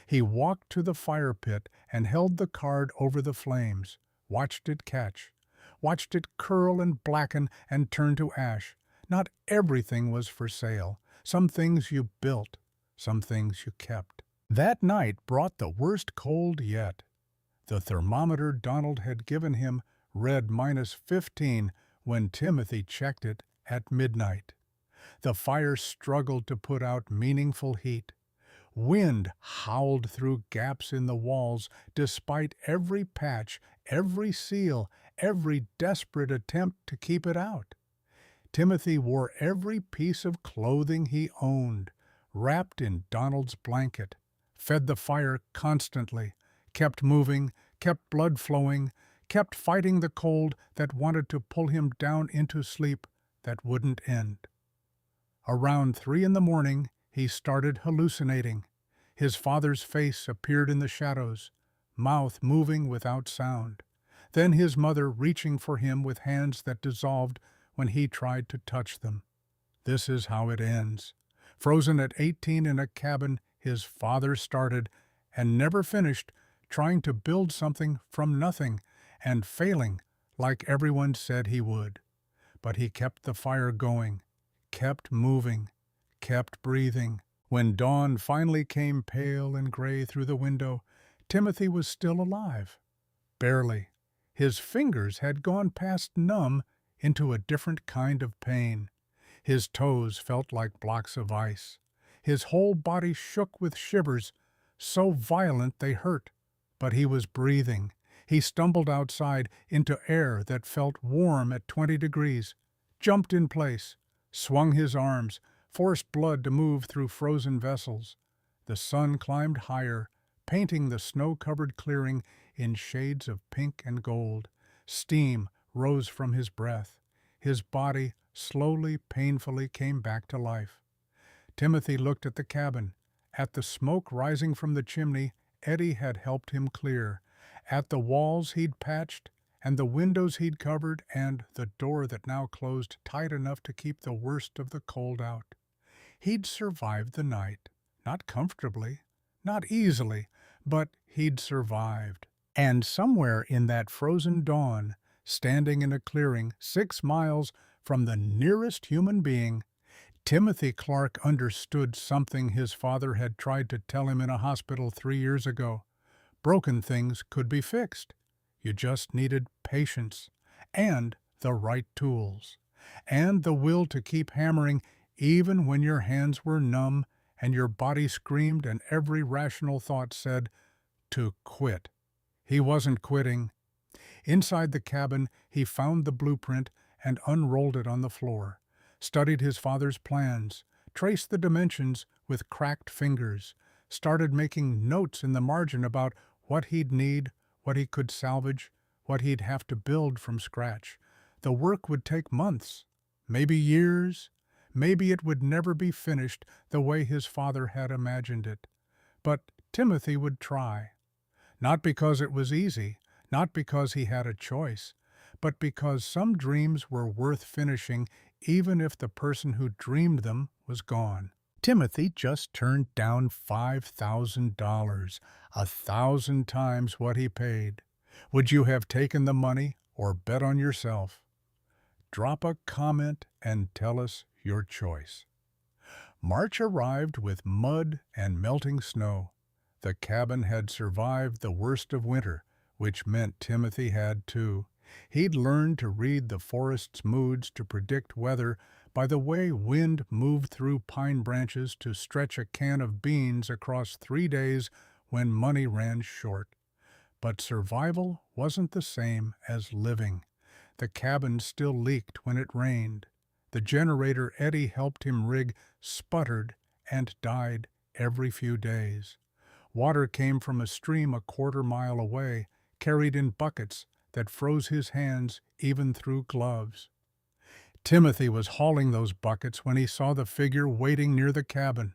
He walked to the fire pit and held the card over the flames, watched it catch, watched it curl and blacken and turn to ash. Not everything was for sale. Some things you built, some things you kept. That night brought the worst cold yet. The thermometer Donald had given him read -15 when Timothy checked it at midnight. The fire struggled to put out meaningful heat. Wind howled through gaps in the walls despite every patch, every seal, every desperate attempt to keep it out. Timothy wore every piece of clothing he owned, wrapped in Donald's blanket, fed the fire constantly, kept moving, kept blood flowing, kept fighting the cold that wanted to pull him down into sleep that wouldn't end. Around 3 a.m, he started hallucinating. His father's face appeared in the shadows, mouth moving without sound. Then his mother reaching for him with hands that dissolved when he tried to touch them. This is how it ends. Frozen at 18 in a cabin his father started and never finished, trying to build something from nothing and failing like everyone said he would. But he kept the fire going, kept moving, kept breathing. When dawn finally came pale and gray through the window, Timothy was still alive. Barely. His fingers had gone past numb into a different kind of pain. His toes felt like blocks of ice. His whole body shook with shivers, so violent they hurt. But he was breathing. He stumbled outside into air that felt warm at 20 degrees, jumped in place, swung his arms, forced blood to move through frozen vessels. The sun climbed higher, painting the snow-covered clearing in shades of pink and gold. Steam rose from his breath. His body slowly, painfully came back to life. Timothy looked at the cabin, at the smoke rising from the chimney Eddie had helped him clear, at the walls he'd patched, and the windows he'd covered, and the door that now closed tight enough to keep the worst of the cold out. He'd survived the night. Not comfortably, not easily, but he'd survived. And somewhere in that frozen dawn, standing in a clearing 6 miles from the nearest human being, Timothy Clark understood something his father had tried to tell him in a hospital 3 years ago. Broken things could be fixed. You just needed patience and the right tools and the will to keep hammering even when your hands were numb and your body screamed and every rational thought said to quit. He wasn't quitting. Inside the cabin, he found the blueprint and unrolled it on the floor, studied his father's plans, traced the dimensions with cracked fingers, started making notes in the margin about what he'd need, what he could salvage, what he'd have to build from scratch. The work would take months, maybe years, maybe it would never be finished the way his father had imagined it. But Timothy would try. Not because it was easy, not because he had a choice, but because some dreams were worth finishing even if the person who dreamed them was gone. Timothy just turned down $5,000, 1,000 times what he paid. Would you have taken the money or bet on yourself? Drop a comment and tell us your choice. March arrived with mud and melting snow. The cabin had survived the worst of winter, which meant Timothy had too. He'd learned to read the forest's moods to predict weather by the way wind moved through pine branches to stretch a can of beans across 3 days when money ran short. But survival wasn't the same as living. The cabin still leaked when it rained. The generator Eddie helped him rig sputtered and died every few days. Water came from a stream a quarter-mile away, carried in buckets that froze his hands even through gloves. Timothy was hauling those buckets when he saw the figure waiting near the cabin.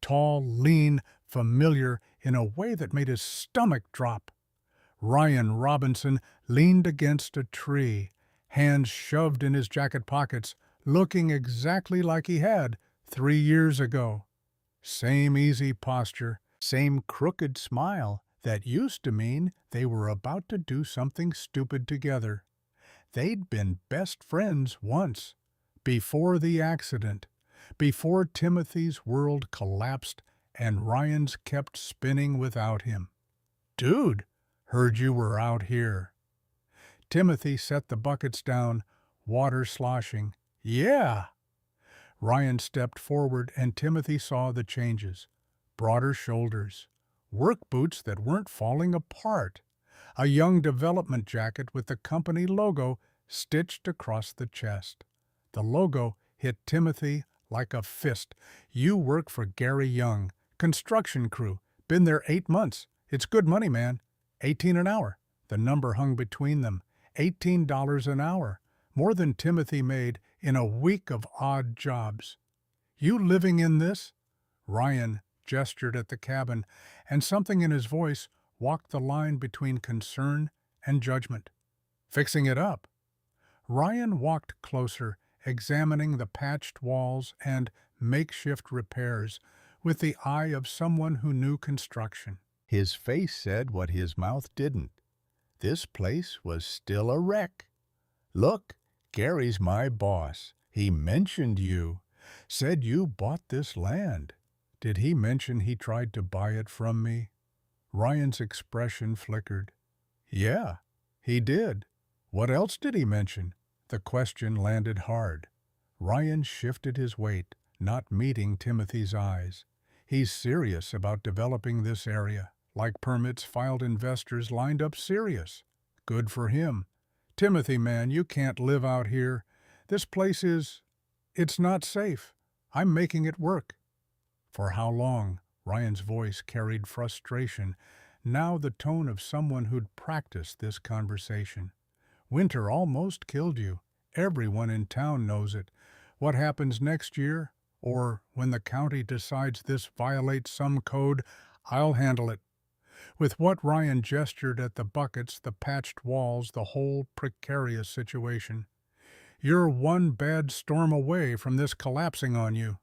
Tall, lean, familiar in a way that made his stomach drop. Ryan Robinson leaned against a tree, hands shoved in his jacket pockets, looking exactly like he had 3 years ago. Same easy posture, same crooked smile that used to mean they were about to do something stupid together. They'd been best friends once, before the accident, before Timothy's world collapsed and Ryan's kept spinning without him. "Dude, heard you were out here." Timothy set the buckets down, water sloshing. "Yeah." Ryan stepped forward and Timothy saw the changes. Broader shoulders, work boots that weren't falling apart, a young development jacket with the company logo stitched across the chest. The logo hit Timothy like a fist. "You work for Gary Young, construction crew. Been there 8 months. It's good money, man. 18 an hour." The number hung between them. $18 an hour. More than Timothy made in a week of odd jobs. "You living in this?" Ryan gestured at the cabin, and something in his voice walked the line between concern and judgment. "Fixing it up." Ryan walked closer, examining the patched walls and makeshift repairs with the eye of someone who knew construction. His face said what his mouth didn't. This place was still a wreck. "Look, Gary's my boss. He mentioned you. Said you bought this land. Did he mention he tried to buy it from me?" Ryan's expression flickered. "Yeah, he did. What else did he mention?" The question landed hard. Ryan shifted his weight, not meeting Timothy's eyes. He's serious about developing this area. Like permits filed, investors lined up serious. Good for him. "Timothy, man, you can't live out here. This place it's not safe. I'm making it work." "For how long?" Ryan's voice carried frustration, now the tone of someone who'd practiced this conversation. "Winter almost killed you. Everyone in town knows it. What happens next year, or when the county decides this violates some code, I'll handle it." With what Ryan gestured at the buckets, the patched walls, the whole precarious situation. "You're one bad storm away from this collapsing on you."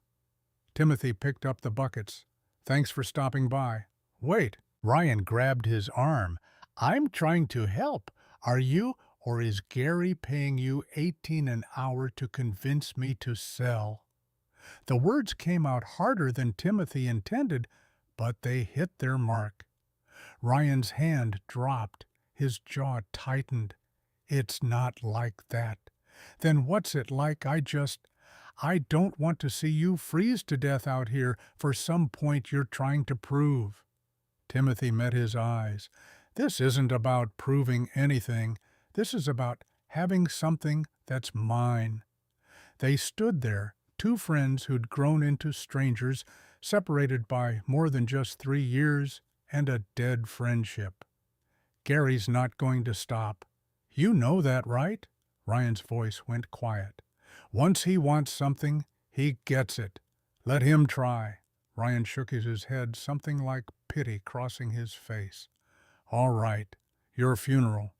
Timothy picked up the buckets. Thanks for stopping by. Wait, Ryan grabbed his arm. I'm trying to help. Are you, or is Gary paying you 18 an hour to convince me to sell? The words came out harder than Timothy intended, but they hit their mark. Ryan's hand dropped. His jaw tightened. It's not like that. Then what's it like? I don't want to see you freeze to death out here for some point you're trying to prove. Timothy met his eyes. This isn't about proving anything. This is about having something that's mine. They stood there, two friends who'd grown into strangers, separated by more than just 3 years and a dead friendship. Gary's not going to stop. You know that, right? Ryan's voice went quiet. Once he wants something, he gets it. Let him try. Ryan shook his head, something like pity crossing his face. All right, your funeral.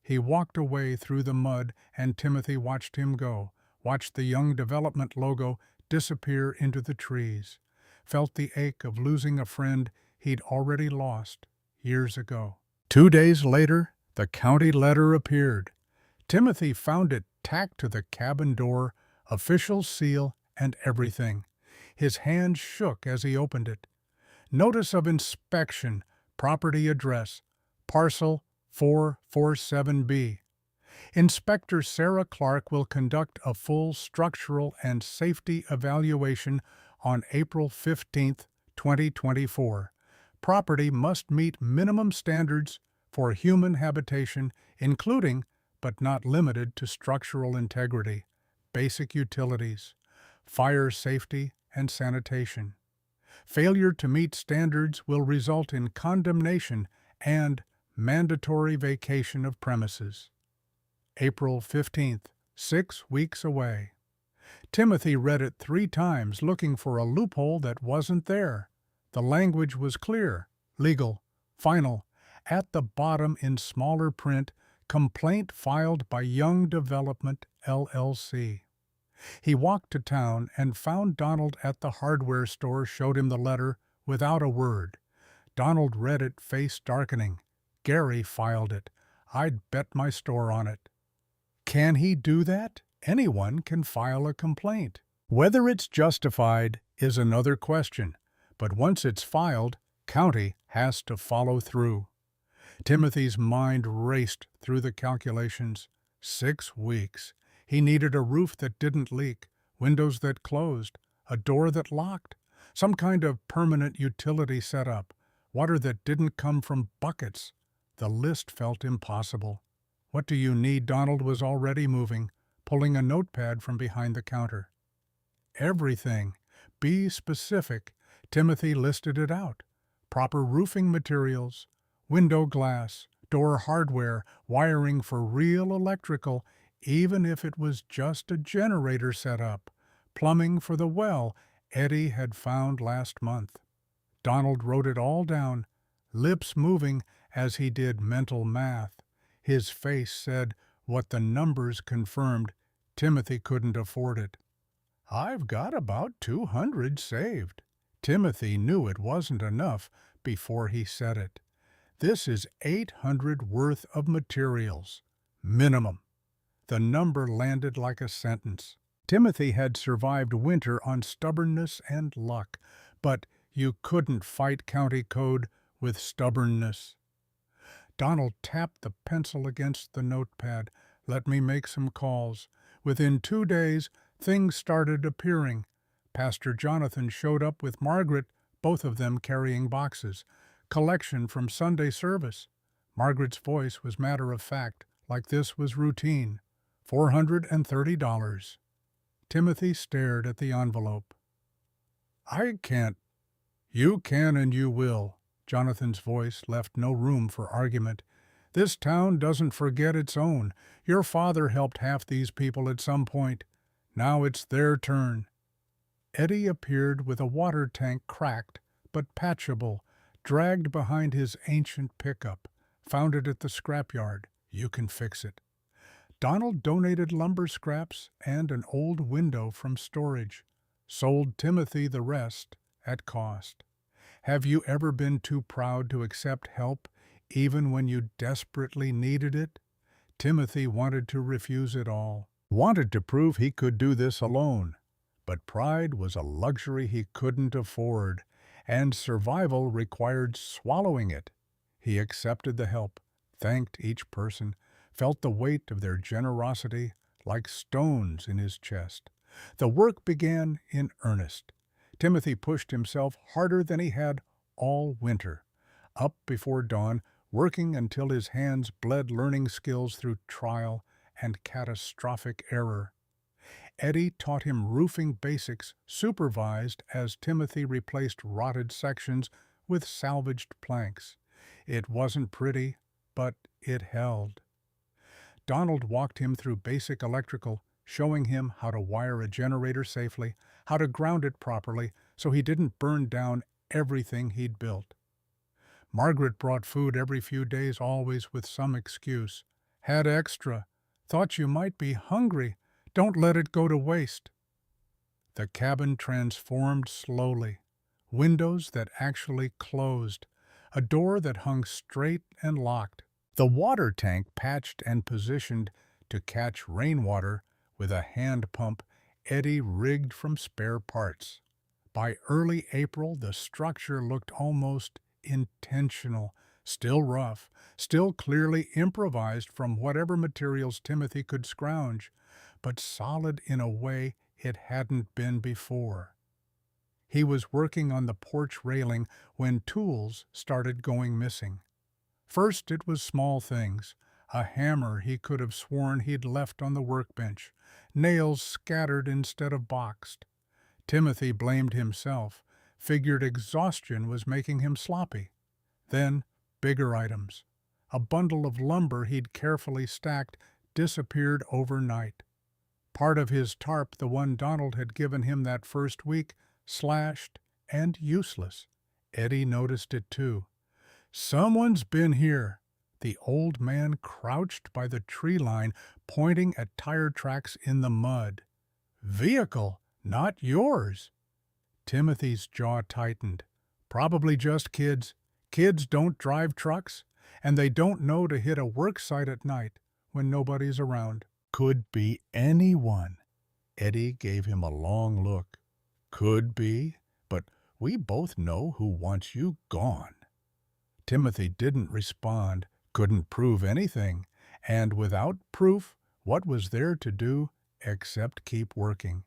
He walked away through the mud, and Timothy watched him go, watched the Young Development logo disappear into the trees, felt the ache of losing a friend he'd already lost years ago. 2 days later, the county letter appeared. Timothy found it tacked to the cabin door, official seal and everything. His hand shook as he opened it. Notice of inspection, property address, parcel 447B. Inspector Sarah Clark will conduct a full structural and safety evaluation on April 15, 2024. Property must meet minimum standards for human habitation, including, but not limited to, structural integrity, basic utilities, fire safety, and sanitation. Failure to meet standards will result in condemnation and mandatory vacation of premises. April 15th, 6 weeks away. Timothy read it 3 times, looking for a loophole that wasn't there. The language was clear, legal, final. At the bottom in smaller print, complaint filed by Young Development, LLC. He walked to town and found Donald at the hardware store, showed him the letter without a word. Donald read it, face darkening. Gary filed it. I'd bet my store on it. Can he do that? Anyone can file a complaint. Whether it's justified is another question, but once it's filed, county has to follow through. Timothy's mind raced through the calculations. 6 weeks. He needed a roof that didn't leak, windows that closed, a door that locked, some kind of permanent utility setup, water that didn't come from buckets. The list felt impossible. What do you need? Donald was already moving, pulling a notepad from behind the counter. Everything. Be specific. Timothy listed it out. Proper roofing materials, window glass, door hardware, wiring for real electrical, even if it was just a generator setup, plumbing for the well Eddie had found last month. Donald wrote it all down, lips moving as he did mental math. His face said what the numbers confirmed. Timothy couldn't afford it. I've got about 200 saved. Timothy knew it wasn't enough before he said it. This is 800 worth of materials. Minimum. The number landed like a sentence. Timothy had survived winter on stubbornness and luck, but you couldn't fight county code with stubbornness. Donald tapped the pencil against the notepad. Let me make some calls. Within 2 days, things started appearing. Pastor Jonathan showed up with Margaret, both of them carrying boxes. Collection from Sunday service. Margaret's voice was matter of fact, like this was routine. $430. Timothy stared at the envelope. I can't. You can and you will. Jonathan's voice left no room for argument. This town doesn't forget its own. Your father helped half these people at some point. Now it's their turn. Eddie appeared with a water tank cracked but patchable, dragged behind his ancient pickup. Found it at the scrapyard. You can fix it. Donald donated lumber scraps and an old window from storage. sold Timothy the rest at cost. Have you ever been too proud to accept help, even when you desperately needed it? Timothy wanted to refuse it all, wanted to prove he could do this alone. But pride was a luxury he couldn't afford, and survival required swallowing it. He accepted the help, thanked each person, felt the weight of their generosity like stones in his chest. The work began in earnest. Timothy pushed himself harder than he had all winter, up before dawn, working until his hands bled, learning skills through trial and catastrophic error. Eddie taught him roofing basics, supervised as Timothy replaced rotted sections with salvaged planks. It wasn't pretty, but it held. Donald walked him through basic electrical, showing him how to wire a generator safely, how to ground it properly so he didn't burn down everything he'd built. Margaret brought food every few days, always with some excuse. Had extra. Thought you might be hungry. Don't let it go to waste. The cabin transformed slowly. Windows that actually closed. A door that hung straight and locked. The water tank patched and positioned to catch rainwater with a hand pump Eddie rigged from spare parts. By early April, the structure looked almost intentional, still rough, still clearly improvised from whatever materials Timothy could scrounge, but solid in a way it hadn't been before. He was working on the porch railing when tools started going missing. First it was small things, a hammer he could have sworn he'd left on the workbench, nails scattered instead of boxed. Timothy blamed himself, figured exhaustion was making him sloppy. Then, bigger items. A bundle of lumber he'd carefully stacked disappeared overnight. Part of his tarp, the one Donald had given him that first week, slashed and useless. Eddie noticed it too. Someone's been here. The old man crouched by the tree line, pointing at tire tracks in the mud. Vehicle, not yours. Timothy's jaw tightened. Probably just kids. Kids don't drive trucks, and they don't know to hit a work site at night when nobody's around. Could be anyone. Eddie gave him a long look. Could be, but we both know who wants you gone. Timothy didn't respond, couldn't prove anything, and without proof, what was there to do except keep working?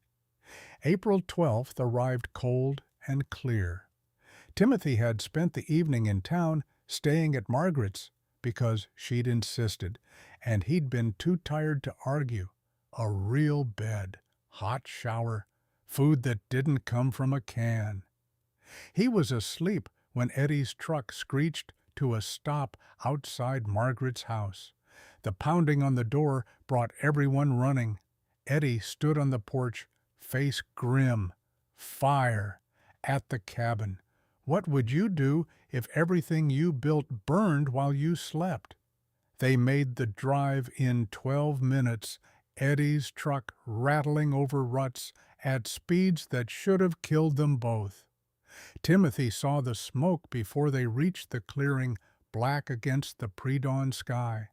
April 12th arrived cold and clear. Timothy had spent the evening in town, staying at Margaret's, because she'd insisted, and he'd been too tired to argue. A real bed, hot shower, food that didn't come from a can. He was asleep when Eddie's truck screeched to a stop outside Margaret's house. The pounding on the door brought everyone running. Eddie stood on the porch, face grim. Fire. At the cabin. What would you do if everything you built burned while you slept? They made the drive in 12 minutes, Eddie's truck rattling over ruts at speeds that should have killed them both. Timothy saw the smoke before they reached the clearing, black against the pre-dawn sky.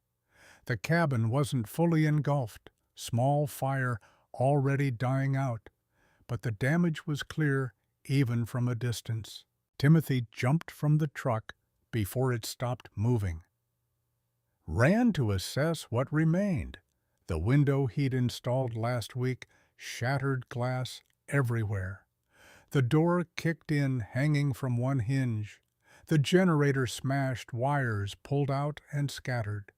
The cabin wasn't fully engulfed, small fire already dying out, but the damage was clear even from a distance. Timothy jumped from the truck before it stopped moving. Ran to assess what remained. The window he'd installed last week, shattered glass everywhere. The door kicked in, hanging from one hinge. The generator smashed, wires pulled out and scattered.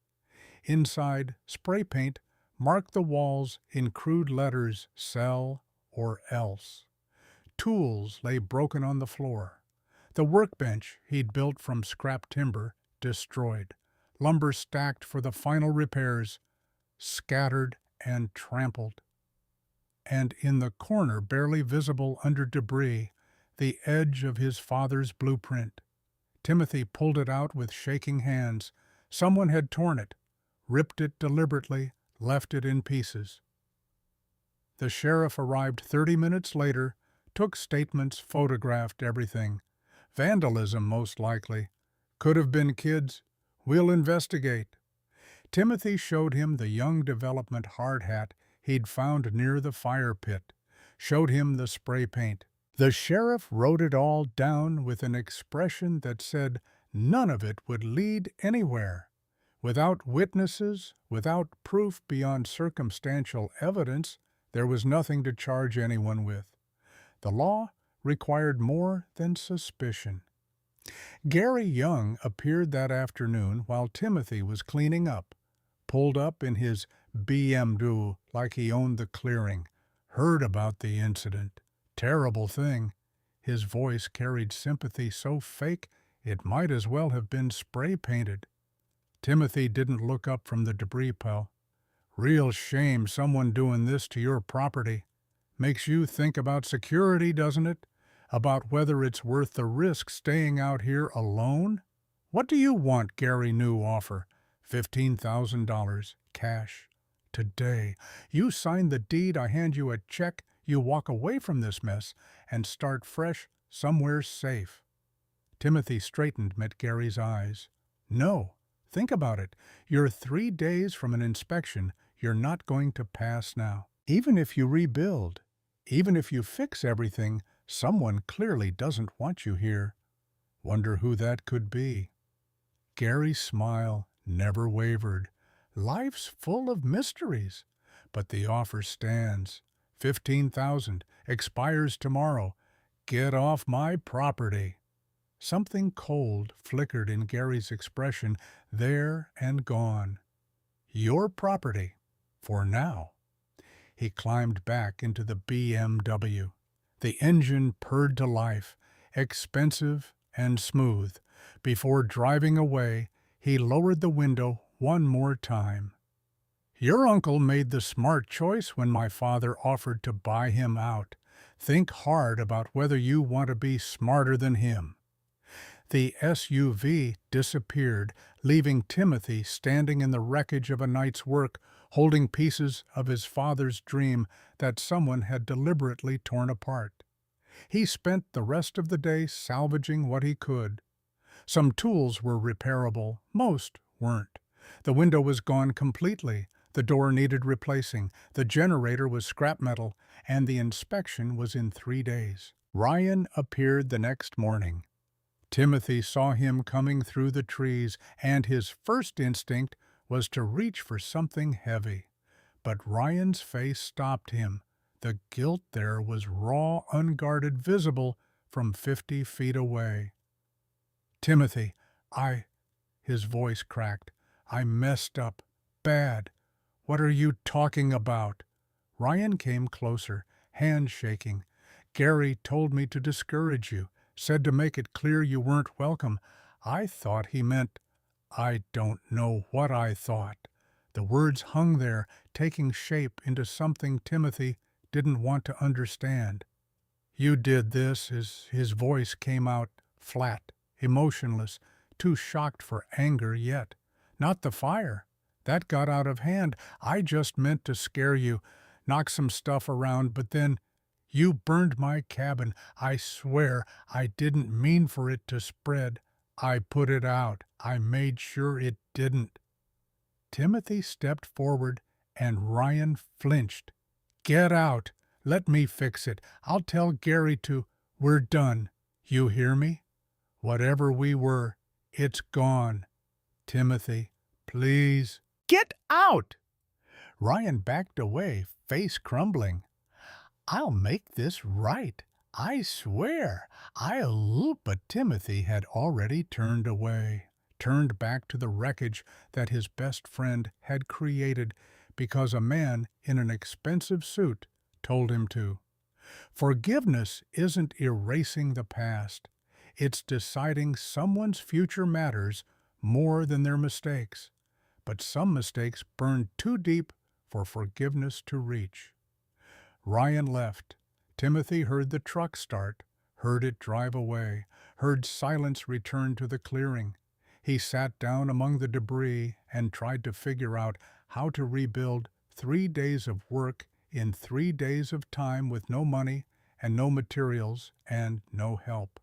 Inside, spray paint marked the walls in crude letters, sell or else. Tools lay broken on the floor. The workbench he'd built from scrap timber, destroyed. Lumber stacked for the final repairs, scattered and trampled. And in the corner, barely visible under debris, the edge of his father's blueprint. Timothy pulled it out with shaking hands. Someone had torn it, ripped it deliberately, left it in pieces. The sheriff arrived 30 minutes later took statements, photographed everything. Vandalism, most likely. Could have been kids. We'll investigate. Timothy showed him the young development hard hat he'd found near the fire pit, showed him the spray paint. The sheriff wrote it all down with an expression that said none of it would lead anywhere. Without witnesses, without proof beyond circumstantial evidence, there was nothing to charge anyone with. The law required more than suspicion. Gary Young appeared that afternoon while Timothy was cleaning up, pulled up in his BMW like he owned the clearing, heard about the incident. Terrible thing. His voice carried sympathy so fake it might as well have been spray-painted. Timothy didn't look up from the debris pile. Real shame someone doing this to your property. Makes you think about security, doesn't it? About whether it's worth the risk staying out here alone? What do you want? Gary knew offer. $15,000, cash. Today. You sign the deed, I hand you a check, you walk away from this mess and start fresh somewhere safe. Timothy straightened, met Gary's eyes. No. Think about it. You're 3 days from an inspection you're not going to pass now. Even if you rebuild, even if you fix everything, someone clearly doesn't want you here. Wonder who that could be. Gary's smile never wavered. Life's full of mysteries. But the offer stands. $15,000, expires tomorrow. Get off my property. Something cold flickered in Gary's expression, there and gone. Your property, for now. He climbed back into the BMW. The engine purred to life, expensive and smooth. Before driving away, he lowered the window one more time. Your uncle made the smart choice when my father offered to buy him out. Think hard about whether you want to be smarter than him. The SUV disappeared, leaving Timothy standing in the wreckage of a night's work, holding pieces of his father's dream that someone had deliberately torn apart. He spent the rest of the day salvaging what he could. Some tools were repairable, most weren't. The window was gone completely, the door needed replacing, the generator was scrap metal, and the inspection was in 3 days. Ryan appeared the next morning. Timothy saw him coming through the trees, and his first instinct was to reach for something heavy. But Ryan's face stopped him. The guilt there was raw, unguarded, visible from 50 feet away. Timothy, his voice cracked. I messed up. Bad. What are you talking about? Ryan came closer, hand shaking. Gary told me to discourage you. Said to make it clear you weren't welcome. I thought he meant, I don't know what I thought. The words hung there, taking shape into something Timothy didn't want to understand. You did this, his voice came out flat, emotionless, too shocked for anger yet. Not the fire. That got out of hand. I just meant to scare you, knock some stuff around, but then you burned my cabin. I swear I didn't mean for it to spread. I put it out. I made sure it didn't. Timothy stepped forward, and Ryan flinched. Get out. Let me fix it. I'll tell Gary to. We're done. You hear me? Whatever we were, it's gone. Timothy, please. Get out! Ryan backed away, face crumbling. I'll make this right. I swear. But Timothy had already turned away, turned back to the wreckage that his best friend had created because a man in an expensive suit told him to. Forgiveness isn't erasing the past. It's deciding someone's future matters more than their mistakes. But some mistakes burn too deep for forgiveness to reach. Ryan left. Timothy heard the truck start, heard it drive away, heard silence return to the clearing. He sat down among the debris and tried to figure out how to rebuild 3 days of work in 3 days of time with no money and no materials, and no help.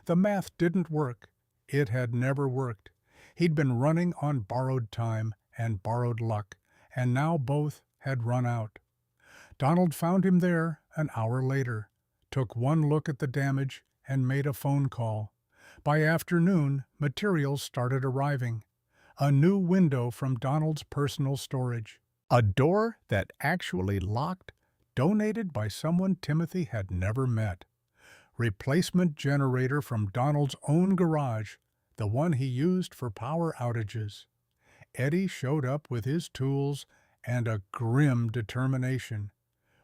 The math didn't work. It had never worked. He'd been running on borrowed time and borrowed luck, and now both had run out. Donald found him there an hour later, took one look at the damage, and made a phone call. By afternoon, materials started arriving. A new window from Donald's personal storage. A door that actually locked, donated by someone Timothy had never met. Replacement generator from Donald's own garage, the one he used for power outages. Eddie showed up with his tools and a grim determination.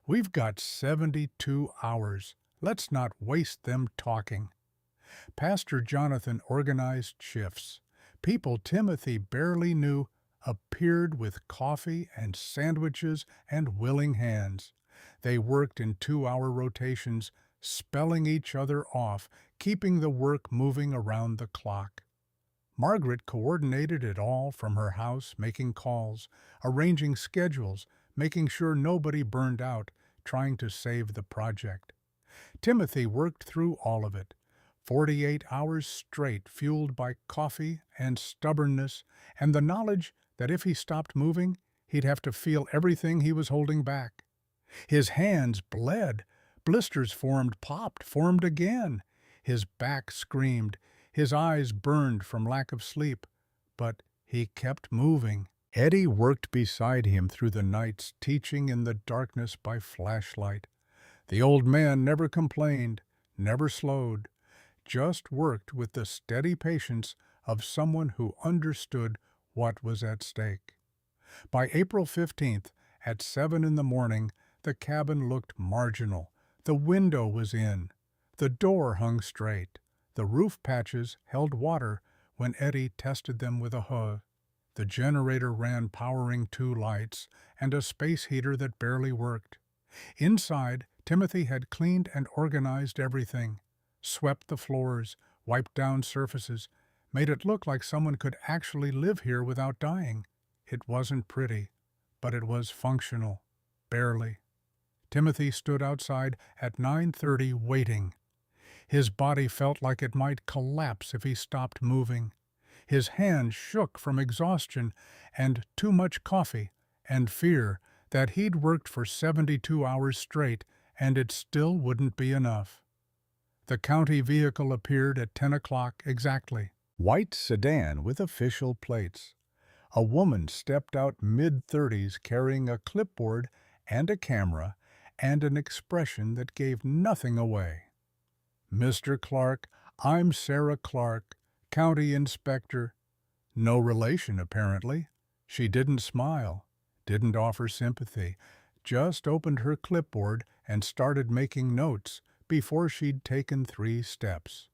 "We've got 72 hours. Let's not waste them talking." Pastor Jonathan organized shifts. People Timothy barely knew appeared with coffee and sandwiches and willing hands. They worked in 2-hour rotations, spelling each other off, keeping the work moving around the clock. Margaret coordinated it all from her house, making calls, arranging schedules, making sure nobody burned out, trying to save the project. Timothy worked through all of it, 48 hours straight, fueled by coffee and stubbornness and the knowledge that if he stopped moving, he'd have to feel everything he was holding back. His hands bled, blisters formed, popped, formed again. His back screamed, his eyes burned from lack of sleep, but he kept moving. Eddie worked beside him through the nights, teaching in the darkness by flashlight. The old man never complained, never slowed, just worked with the steady patience of someone who understood what was at stake. By April 15th, at 7 in the morning, the cabin looked marginal. The window was in. The door hung straight. The roof patches held water when Eddie tested them with a hoe. The generator ran, powering 2 lights and a space heater that barely worked. Inside, Timothy had cleaned and organized everything, swept the floors, wiped down surfaces, made it look like someone could actually live here without dying. It wasn't pretty, but it was functional. Barely. Timothy stood outside at 9:30 waiting. His body felt like it might collapse if he stopped moving. His hands shook from exhaustion and too much coffee and fear that he'd worked for 72 hours straight and it still wouldn't be enough. The county vehicle appeared at 10 o'clock exactly. White sedan with official plates. A woman stepped out mid-30s carrying a clipboard and a camera and an expression that gave nothing away. "Mr. Clark, I'm Sarah Clark, county inspector." No relation, apparently. She didn't smile, didn't offer sympathy, just opened her clipboard and started making notes before she'd taken 3 steps.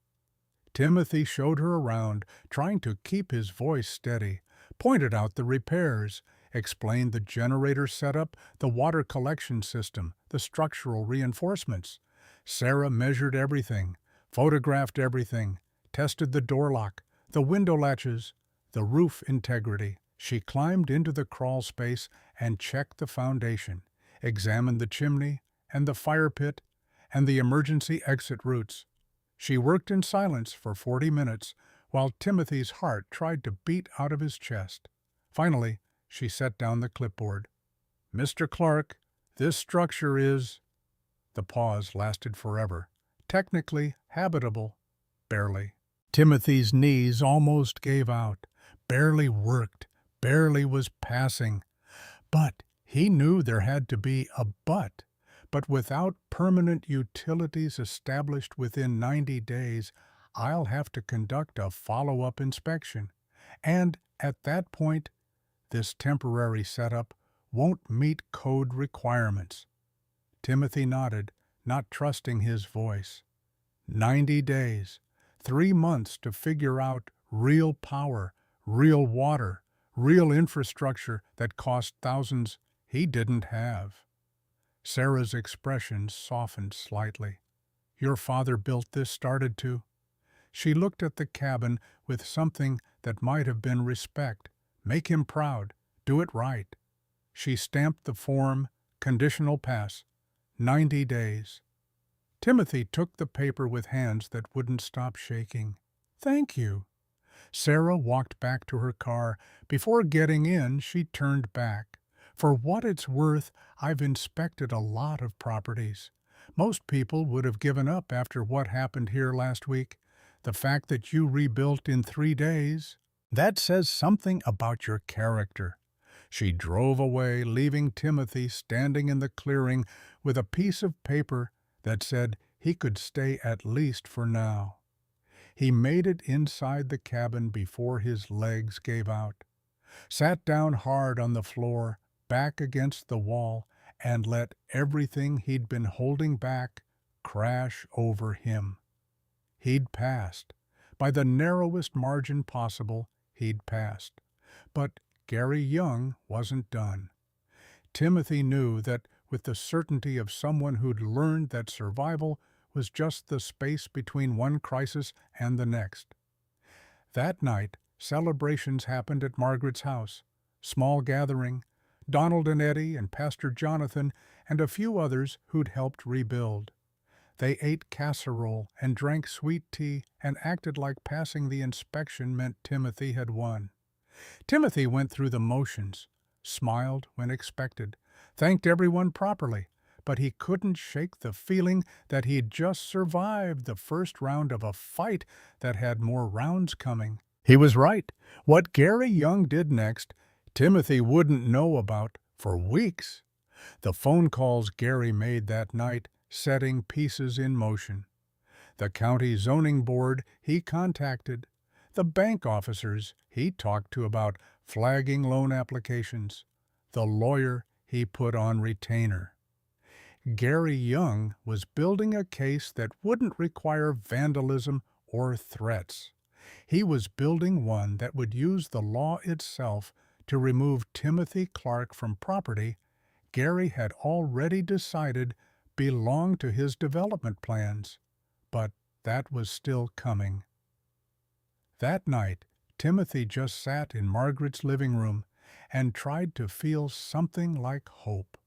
Timothy showed her around, trying to keep his voice steady, pointed out the repairs, explained the generator setup, the water collection system, the structural reinforcements. Sarah measured everything, photographed everything, tested the door lock, the window latches, the roof integrity. She climbed into the crawl space and checked the foundation, examined the chimney and the fire pit and the emergency exit routes. She worked in silence for 40 minutes while Timothy's heart tried to beat out of his chest. Finally, she set down the clipboard. "Mr. Clark, this structure is—" The pause lasted forever. "Technically habitable." Barely. Timothy's knees almost gave out. Barely worked. Barely was passing. But he knew there had to be a but. But without permanent utilities established within 90 days, I'll have to conduct a follow-up inspection. And at that point, this temporary setup won't meet code requirements. Timothy nodded, not trusting his voice. 90 days, 3 months to figure out real power, real water, real infrastructure that cost thousands he didn't have. Sarah's expression softened slightly. "Your father built this, started to." She looked at the cabin with something that might have been respect. Make him proud. Do it right. She stamped the form, conditional pass. 90 days. Timothy took the paper with hands that wouldn't stop shaking. "Thank you." Sarah walked back to her car. Before getting in, she turned back. "For what it's worth, I've inspected a lot of properties. Most people would have given up after what happened here last week. The fact that you rebuilt in 3 days, that says something about your character." She drove away, leaving Timothy standing in the clearing with a piece of paper that said he could stay at least for now. He made it inside the cabin before his legs gave out, sat down hard on the floor, back against the wall, and let everything he'd been holding back crash over him. He'd passed. By the narrowest margin possible, he'd passed. But Gary Young wasn't done. Timothy knew that with the certainty of someone who'd learned that survival was just the space between one crisis and the next. That night, celebrations happened at Margaret's house. Small gathering, Donald and Eddie and Pastor Jonathan and a few others who'd helped rebuild. They ate casserole and drank sweet tea and acted like passing the inspection meant Timothy had won. Timothy went through the motions, smiled when expected, thanked everyone properly, but he couldn't shake the feeling that he'd just survived the first round of a fight that had more rounds coming. He was right. What Gary Young did next, Timothy wouldn't know about for weeks. The phone calls Gary made that night, setting pieces in motion. The county zoning board he contacted, the bank officers he talked to about flagging loan applications, the lawyer he put on retainer. Gary Young was building a case that wouldn't require vandalism or threats. He was building one that would use the law itself to remove Timothy Clark from property Gary had already decided belonged to his development plans. But that was still coming. That night, Timothy just sat in Margaret's living room and tried to feel something like hope.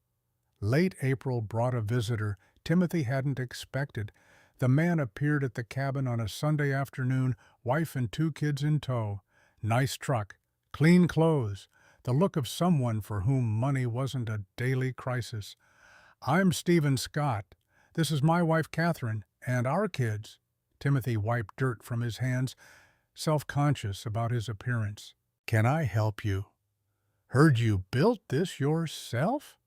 Late April brought a visitor Timothy hadn't expected. The man appeared at the cabin on a Sunday afternoon, wife and 2 kids in tow. Nice truck, clean clothes, the look of someone for whom money wasn't a daily crisis. "I'm Stephen Scott. This is my wife Catherine, and our kids." Timothy wiped dirt from his hands, self-conscious about his appearance. "Can I help you?" "Heard you built this yourself?"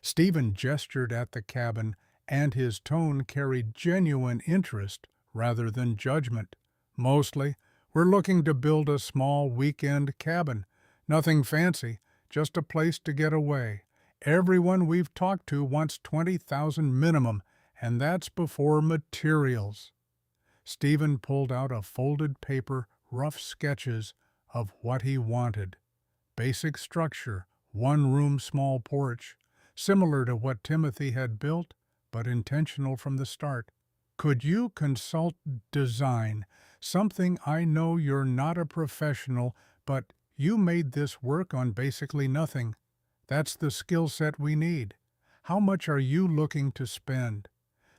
Stephen gestured at the cabin, and his tone carried genuine interest rather than judgment. "Mostly. We're looking to build a small weekend cabin. Nothing fancy, just a place to get away. Everyone we've talked to wants $20,000 minimum, and that's before materials." Stephen pulled out a folded paper, rough sketches of what he wanted. Basic structure, 1-room small porch, similar to what Timothy had built, but intentional from the start. "Could you consult design? Something I know you're not a professional, but you made this work on basically nothing. That's the skill set we need. How much are you looking to spend?"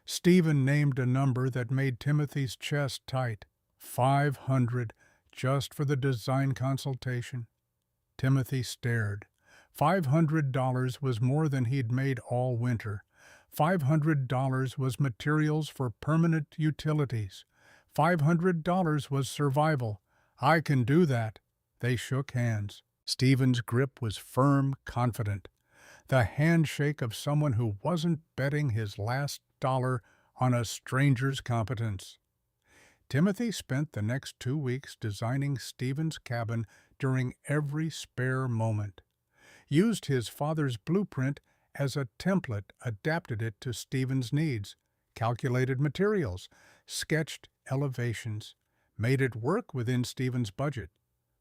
Stephen named a number that made Timothy's chest tight. $500, just for the design consultation. Timothy stared. $500 was more than he'd made all winter. $500 was materials for permanent utilities. $500 was survival. "I can do that." They shook hands. Stephen's grip was firm, confident. The handshake of someone who wasn't betting his last dollar on a stranger's competence. Timothy spent the next 2 weeks designing Stephen's cabin during every spare moment. Used his father's blueprint as a template, adapted it to Stephen's needs, calculated materials, sketched elevations, made it work within Stephen's budget.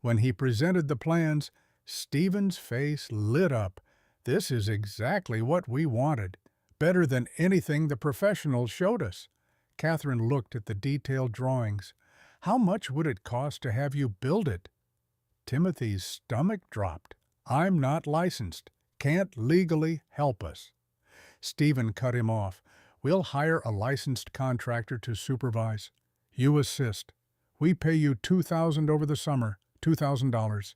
When he presented the plans, Stephen's face lit up. "This is exactly what we wanted. Better than anything the professionals showed us." Catherine looked at the detailed drawings. "How much would it cost to have you build it?" Timothy's stomach dropped. "I'm not licensed. Can't legally help us." Stephen cut him off. We'll hire a licensed contractor to supervise. You assist. We pay you $2,000 over the summer, $2,000.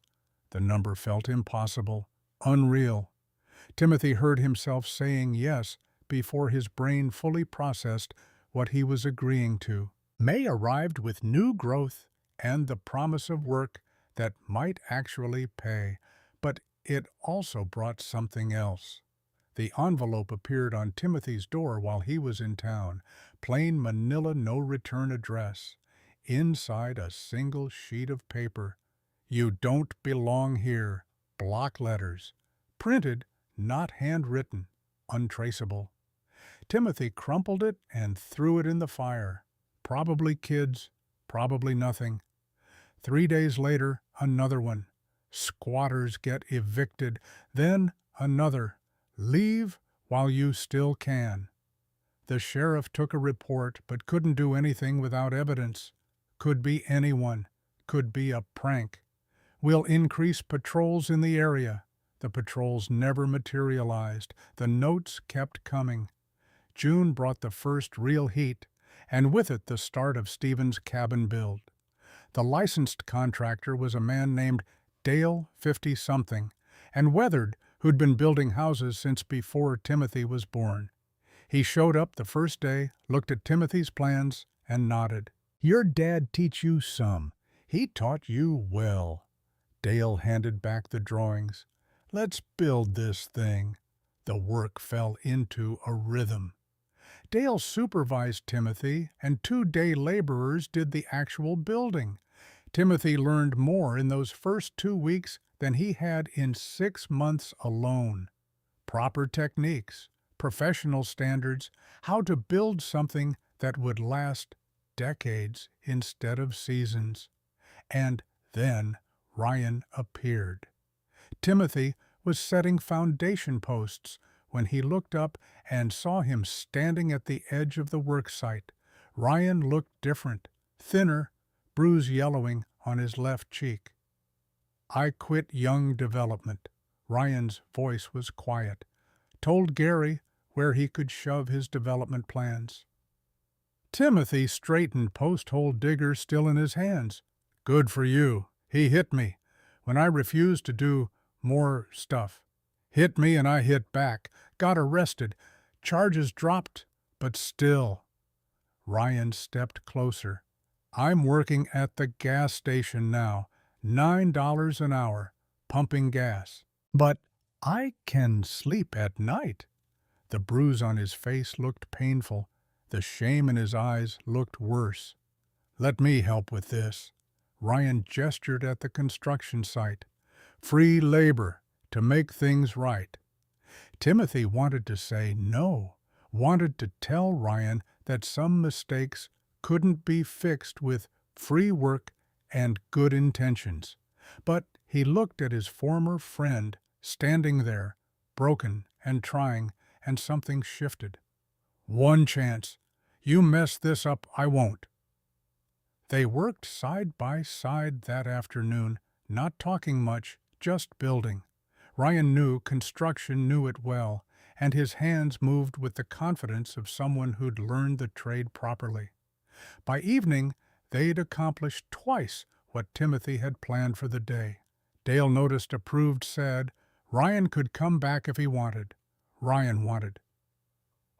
The number felt impossible, unreal. Timothy heard himself saying yes before his brain fully processed what he was agreeing to. May arrived with new growth and the promise of work that might actually pay, but it also brought something else. The envelope appeared on Timothy's door while he was in town, plain manila no-return address. Inside a single sheet of paper, "You don't belong here," block letters. Printed, not handwritten, untraceable. Timothy crumpled it and threw it in the fire. Probably kids, probably nothing. 3 days later, another one. Squatters get evicted. Then another. Leave while you still can. The sheriff took a report but couldn't do anything without evidence. Could be anyone. Could be a prank. We'll increase patrols in the area. The patrols never materialized. The notes kept coming. June brought the first real heat, and with it the start of Stephen's cabin build. The licensed contractor was a man named Dale 50-something, and Weathered, who'd been building houses since before Timothy was born. He showed up the first day, looked at Timothy's plans, and nodded. "Your dad teach you some. He taught you well." Dale handed back the drawings. "Let's build this thing." The work fell into a rhythm. Dale supervised Timothy, and 2 day laborers did the actual building. Timothy learned more in those first 2 weeks than he had in 6 months alone. Proper techniques, professional standards, how to build something that would last decades instead of seasons. And then Ryan appeared. Timothy was setting foundation posts when he looked up and saw him standing at the edge of the work site. Ryan looked different, thinner, bruise yellowing on his left cheek. "I quit Young Development." Ryan's voice was quiet. "Told Gary where he could shove his development plans." Timothy straightened post-hole digger still in his hands. "Good for you. He hit me when I refused to do more stuff. Hit me and I hit back. Got arrested. Charges dropped, but still." Ryan stepped closer. "I'm working at the gas station now, $9 an hour, pumping gas. But I can sleep at night." The bruise on his face looked painful. The shame in his eyes looked worse. "Let me help with this." Ryan gestured at the construction site. "Free labor to make things right." Timothy wanted to say no, wanted to tell Ryan that some mistakes couldn't be fixed with free work and good intentions. But he looked at his former friend standing there, broken and trying, and something shifted. "One chance. You mess this up, I won't." They worked side by side that afternoon, not talking much, just building. Ryan knew construction knew it well, and his hands moved with the confidence of someone who'd learned the trade properly. By evening, they'd accomplished twice what Timothy had planned for the day. Dale noticed approved said, Ryan could come back if he wanted. Ryan wanted.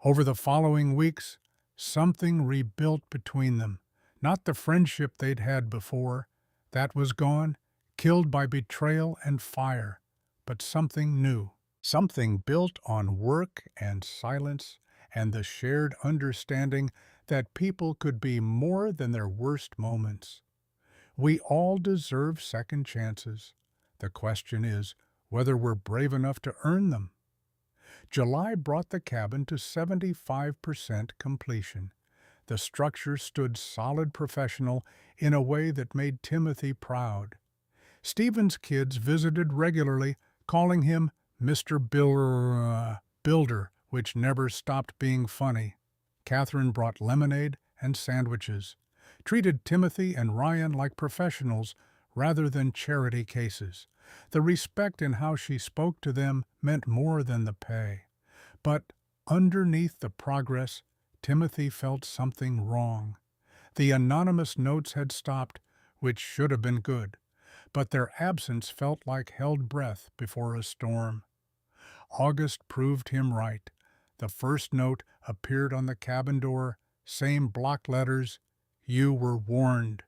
Over the following weeks, something rebuilt between them. Not the friendship they'd had before. That was gone, killed by betrayal and fire. But something new. Something built on work and silence and the shared understanding that people could be more than their worst moments. We all deserve second chances. The question is whether we're brave enough to earn them. July brought the cabin to 75% completion. The structure stood solid professional in a way that made Timothy proud. Stephen's kids visited regularly, calling him Mr. Builder, which never stopped being funny. Catherine brought lemonade and sandwiches, treated Timothy and Ryan like professionals rather than charity cases. The respect in how she spoke to them meant more than the pay. But underneath the progress, Timothy felt something wrong. The anonymous notes had stopped, which should have been good, but their absence felt like held breath before a storm. August proved him right. The first note appeared on the cabin door, same block letters, "You were warned."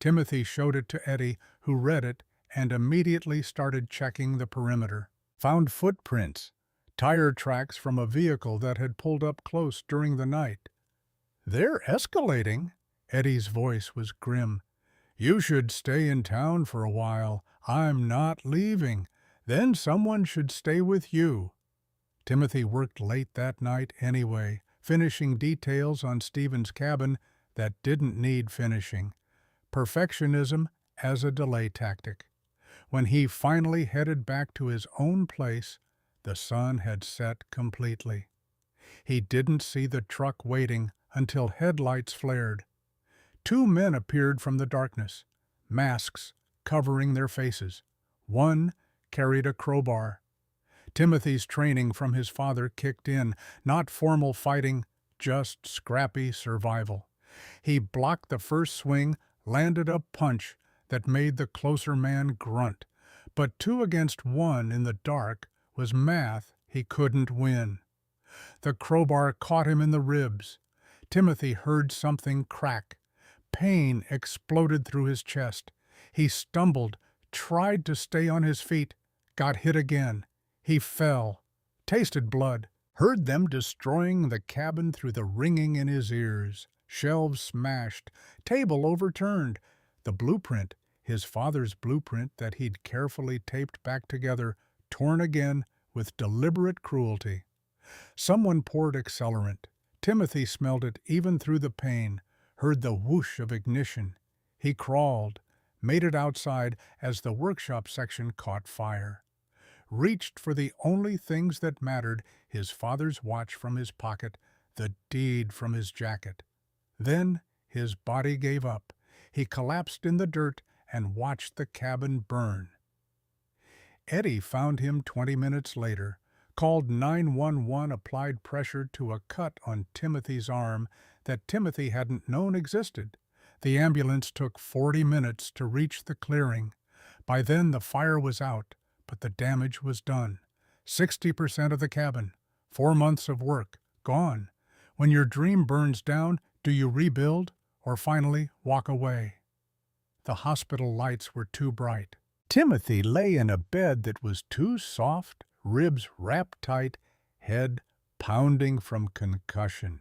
Timothy showed it to Eddie, who read it and immediately started checking the perimeter. Found footprints, tire tracks from a vehicle that had pulled up close during the night. "They're escalating." Eddie's voice was grim. "You should stay in town for a while. I'm not leaving. Then someone should stay with you." Timothy worked late that night anyway, finishing details on Stephen's cabin that didn't need finishing. Perfectionism as a delay tactic. When he finally headed back to his own place, the sun had set completely. He didn't see the truck waiting until headlights flared. Two men appeared from the darkness, masks covering their faces. One carried a crowbar. Timothy's training from his father kicked in, not formal fighting, just scrappy survival. He blocked the first swing, landed a punch that made the closer man grunt. But 2 against 1 in the dark was math he couldn't win. The crowbar caught him in the ribs. Timothy heard something crack. Pain exploded through his chest. He stumbled, tried to stay on his feet, got hit again. He fell, tasted blood, heard them destroying the cabin through the ringing in his ears. Shelves smashed, table overturned. The blueprint, his father's blueprint that he'd carefully taped back together, torn again with deliberate cruelty. Someone poured accelerant. Timothy smelled it even through the pain, heard the whoosh of ignition. He crawled, made it outside as the workshop section caught fire. Reached for the only things that mattered, his father's watch from his pocket, the deed from his jacket. Then his body gave up. He collapsed in the dirt and watched the cabin burn. Eddie found him 20 minutes later, called 911, applied pressure to a cut on Timothy's arm that Timothy hadn't known existed. The ambulance took 40 minutes to reach the clearing. By then the fire was out, but the damage was done. 60% of the cabin, 4 months of work, gone. When your dream burns down, do you rebuild or finally walk away? The hospital lights were too bright. Timothy lay in a bed that was too soft, ribs wrapped tight, head pounding from concussion.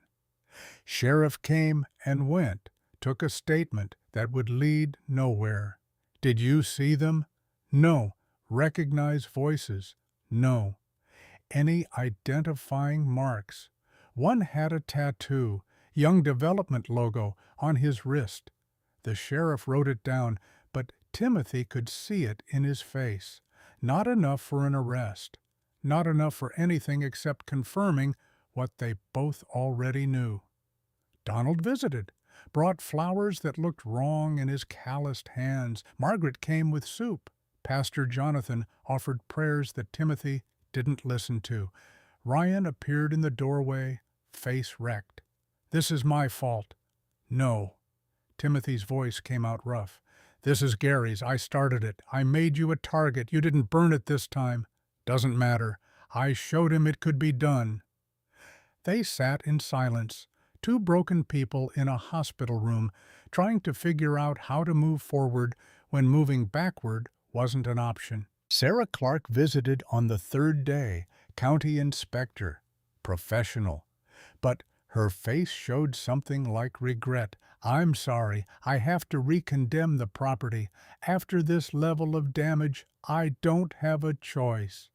Sheriff came and went, took a statement that would lead nowhere. Did you see them? No. Recognize voices? No. Any identifying marks? One had a tattoo, Young Development logo, on his wrist. The sheriff wrote it down, but Timothy could see it in his face. Not enough for an arrest. Not enough for anything except confirming what they both already knew. Donald visited, brought flowers that looked wrong in his calloused hands. Margaret came with soup. Pastor Jonathan offered prayers that Timothy didn't listen to. Ryan appeared in the doorway, face wrecked. "This is my fault." "No." Timothy's voice came out rough. "This is Gary's. I started it. I made you a target. You didn't burn it this time." "Doesn't matter. I showed him it could be done." They sat in silence, two broken people in a hospital room, trying to figure out how to move forward when moving backward wasn't an option. Sarah Clark visited on the third day, county inspector, professional. But her face showed something like regret. "I'm sorry, I have to recondemn the property. After this level of damage, I don't have a choice."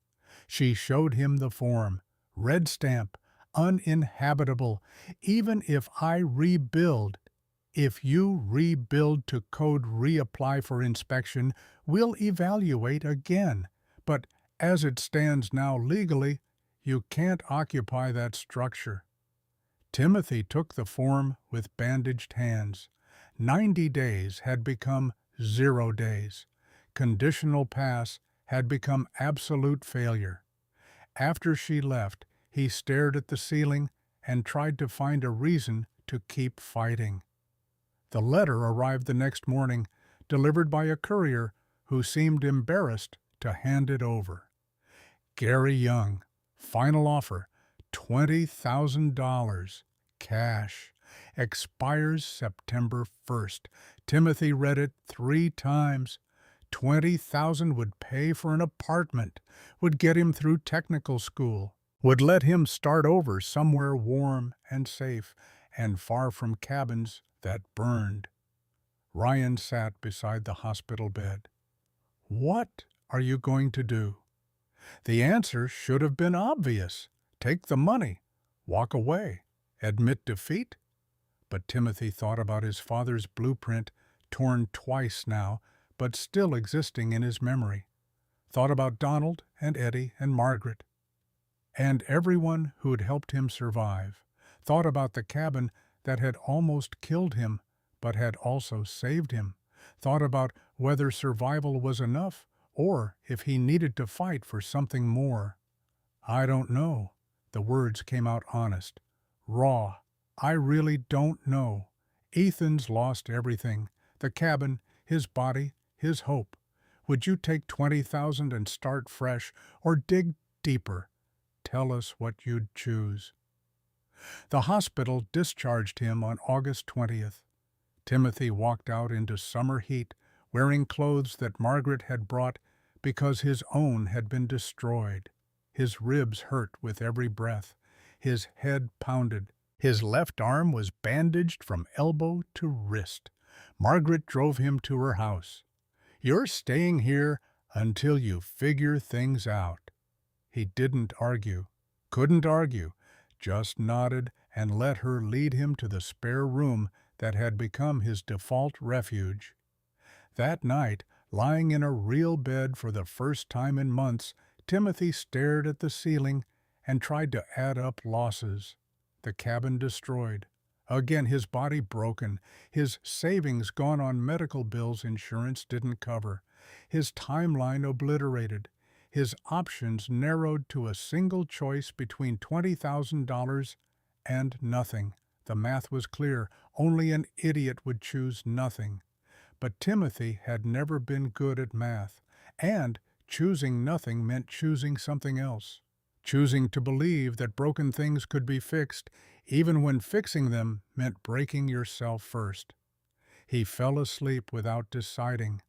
She showed him the form. Red stamp, uninhabitable. "Even if I rebuild, if you rebuild to code reapply for inspection, we'll evaluate again. But as it stands now legally, you can't occupy that structure." Timothy took the form with bandaged hands. 90 days had become 0 days. Conditional pass had become absolute failure. After she left, he stared at the ceiling and tried to find a reason to keep fighting. The letter arrived the next morning, delivered by a courier who seemed embarrassed to hand it over. Gary Young, final offer, $20,000, cash, expires September 1st. Timothy read it 3 times. 20,000 would pay for an apartment, would get him through technical school, would let him start over somewhere warm and safe and far from cabins that burned. Ryan sat beside the hospital bed. What are you going to do? The answer should have been obvious. Take the money, walk away, admit defeat. But Timothy thought about his father's blueprint, torn twice now, but still existing in his memory. Thought about Donald and Eddie and Margaret, and everyone who'd helped him survive. Thought about the cabin that had almost killed him, but had also saved him. Thought about whether survival was enough, or if he needed to fight for something more. I don't know. The words came out honest, raw. I really don't know. Ethan's lost everything. The cabin, his body, his hope. Would you take 20,000 and start fresh, or dig deeper? Tell us what you'd choose. The hospital discharged him on August 20th. Timothy walked out into summer heat, wearing clothes that Margaret had brought because his own had been destroyed. His ribs hurt with every breath. His head pounded. His left arm was bandaged from elbow to wrist. Margaret drove him to her house. "You're staying here until you figure things out." He didn't argue, couldn't argue, just nodded and let her lead him to the spare room that had become his default refuge. That night, lying in a real bed for the first time in months, Timothy stared at the ceiling and tried to add up losses. The cabin destroyed. Again, his body broken. His savings gone on medical bills insurance didn't cover. His timeline obliterated. His options narrowed to a single choice between $20,000 and nothing. The math was clear. Only an idiot would choose nothing. But Timothy had never been good at math, and choosing nothing meant choosing something else. Choosing to believe that broken things could be fixed, even when fixing them meant breaking yourself first. He fell asleep without deciding,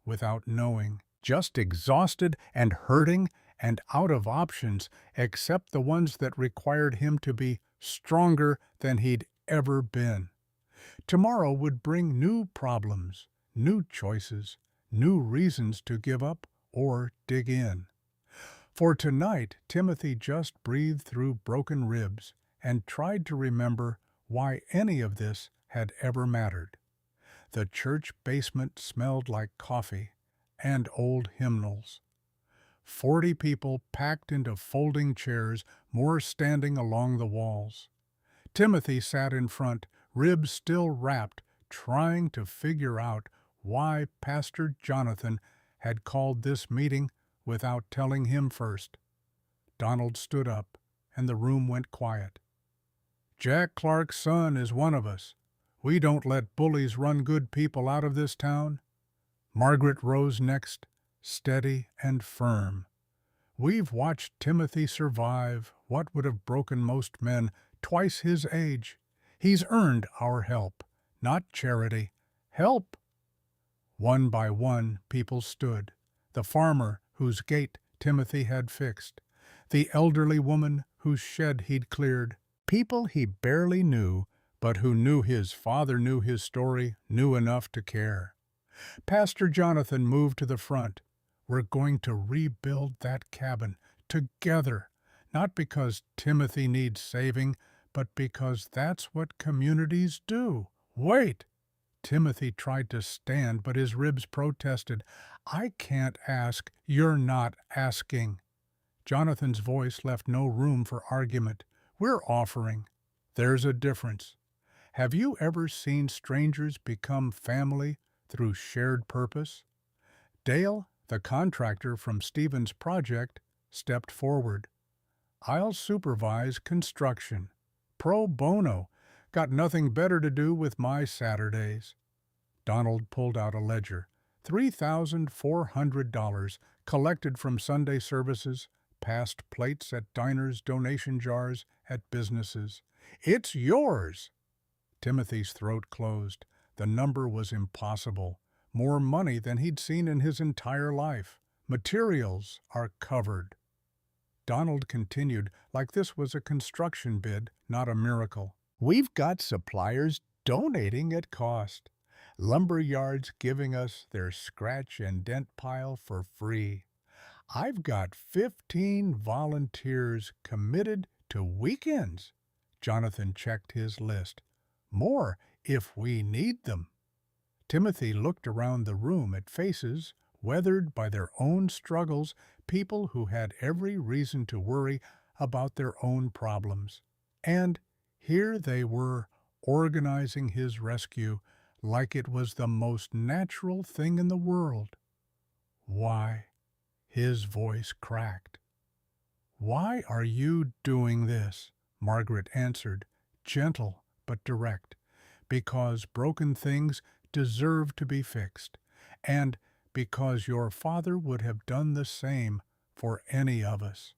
without knowing, just exhausted and hurting and out of options except the ones that required him to be stronger than he'd ever been. Tomorrow would bring new problems, new choices, new reasons to give up or dig in. For tonight, Timothy just breathed through broken ribs and tried to remember why any of this had ever mattered. The church basement smelled like coffee and old hymnals. 40 people packed into folding chairs, more standing along the walls. Timothy sat in front, ribs still wrapped, trying to figure out why Pastor Jonathan had called this meeting without telling him first. Donald stood up, and the room went quiet. "Jack Clark's son is one of us. We don't let bullies run good people out of this town." Margaret rose next, steady and firm. "We've watched Timothy survive what would have broken most men twice his age. He's earned our help, not charity. Help!" One by one, people stood. The farmer whose gate Timothy had fixed, the elderly woman whose shed he'd cleared, people he barely knew, but who knew his father knew his story, knew enough to care. Pastor Jonathan moved to the front. "We're going to rebuild that cabin, together, not because Timothy needs saving, but because that's what communities do." "Wait!" Timothy tried to stand, but his ribs protested. "I can't ask. You're not asking." Jonathan's voice left no room for argument. "We're offering. There's a difference. Have you ever seen strangers become family through shared purpose?" Dale, the contractor from Stephen's project, stepped forward. "I'll supervise construction. Pro bono. Got nothing better to do with my Saturdays. Donald pulled out a ledger. $3,400 collected from Sunday services, past plates at diners, donation jars at businesses. It's yours! Timothy's throat closed. The number was impossible. More money than he'd seen in his entire life. Materials are covered. Donald continued like this was a construction bid, not a miracle. We've got suppliers donating at cost. Lumber yards giving us their scratch and dent pile for free. I've got 15 volunteers committed to weekends. Jonathan checked his list. More if we need them. Timothy looked around the room at faces weathered by their own struggles, people who had every reason to worry about their own problems. And here they were, organizing his rescue like it was the most natural thing in the world. Why? His voice cracked. Why are you doing this? Margaret answered, gentle but direct. Because broken things deserve to be fixed, and because your father would have done the same for any of us.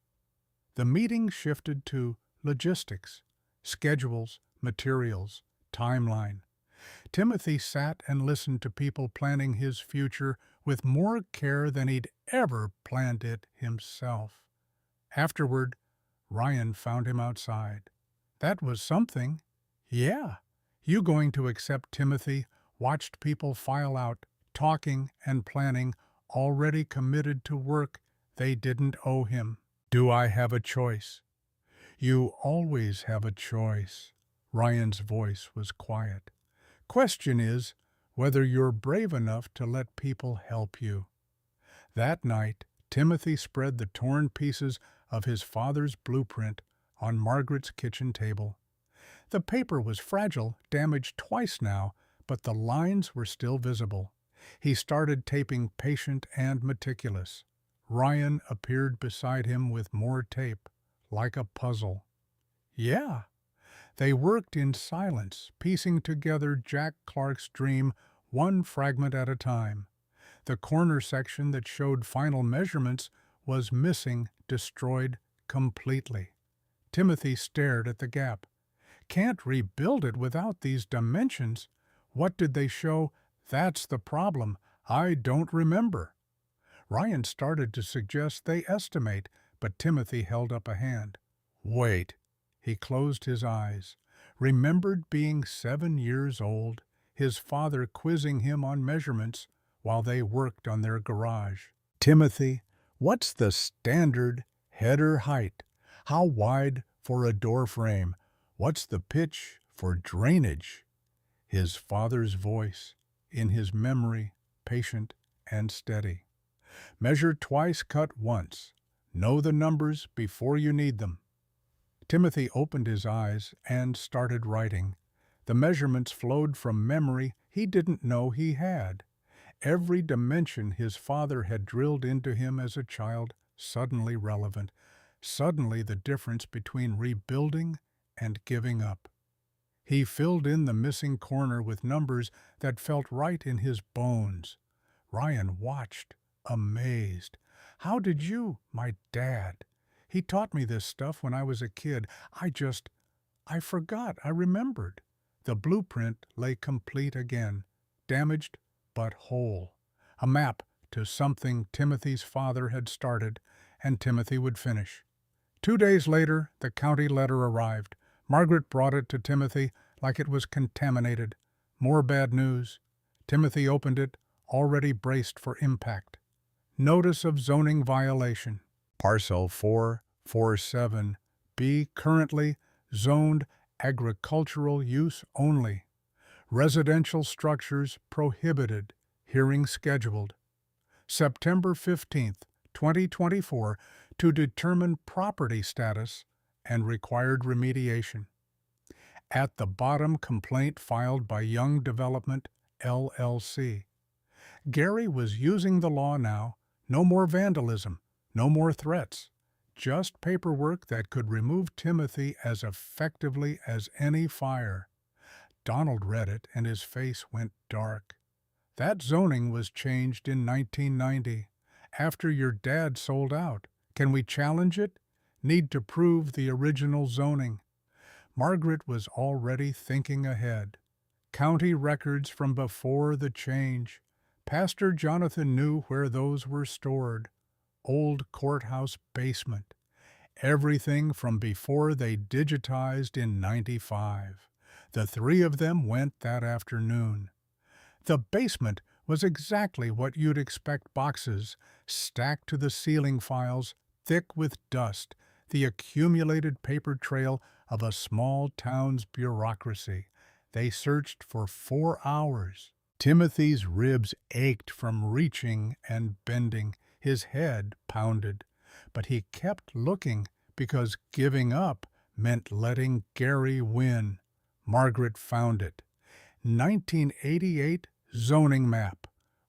The meeting shifted to logistics, schedules, materials, timeline. Timothy sat and listened to people planning his future with more care than he'd ever planned it himself. Afterward, Ryan found him outside. That was something. Yeah. You going to accept Timothy watched people file out, talking and planning, already committed to work they didn't owe him. Do I have a choice? You always have a choice. Ryan's voice was quiet. Question is whether you're brave enough to let people help you. That night, Timothy spread the torn pieces of his father's blueprint on Margaret's kitchen table. The paper was fragile, damaged twice now, but the lines were still visible. He started taping patient and meticulous. Ryan appeared beside him with more tape, like a puzzle. Yeah. They worked in silence, piecing together Jack Clark's dream one fragment at a time. The corner section that showed final measurements was missing, destroyed completely. Timothy stared at the gap. Can't rebuild it without these dimensions. What did they show? That's the problem. I don't remember. Ryan started to suggest they estimate, but Timothy held up a hand. Wait. He closed his eyes. Remembered being 7 years old, his father quizzing him on measurements while they worked on their garage. Timothy, what's the standard header height? How wide for a door frame? What's the pitch for drainage? His father's voice, in his memory, patient and steady. Measure twice, cut once. Know the numbers before you need them. Timothy opened his eyes and started writing. The measurements flowed from memory he didn't know he had. Every dimension his father had drilled into him as a child suddenly relevant. Suddenly the difference between rebuilding and giving up. He filled in the missing corner with numbers that felt right in his bones. Ryan watched, amazed. How did you, my dad? He taught me this stuff when I was a kid. I forgot, I remembered. The blueprint lay complete again, damaged but whole. A map to something Timothy's father had started, and Timothy would finish. 2 days later, the county letter arrived. Margaret brought it to Timothy like it was contaminated. More bad news. Timothy opened it, already braced for impact. Notice of zoning violation. Parcel 447B currently zoned agricultural use only. Residential structures prohibited. Hearing scheduled. September 15th, 2024 to determine property status and required remediation. At the bottom, complaint filed by Young Development, LLC. Gary was using the law now. No more vandalism. No more threats. just paperwork that could remove Timothy as effectively as any fire. Donald read it and his face went dark. That zoning was changed in 1990, after your dad sold out. Can we challenge it? Need to prove the original zoning. Margaret was already thinking ahead. County records from before the change. Pastor Jonathan knew where those were stored. Old courthouse basement. Everything from before they digitized in '95. The three of them went that afternoon. The basement was exactly what you'd expect: boxes, stacked to the ceiling, files, thick with dust, the accumulated paper trail of a small town's bureaucracy. They searched for 4 hours. Timothy's ribs ached from reaching and bending. His head pounded. But he kept looking, because giving up meant letting Gary win. Margaret found it. 1988 zoning map.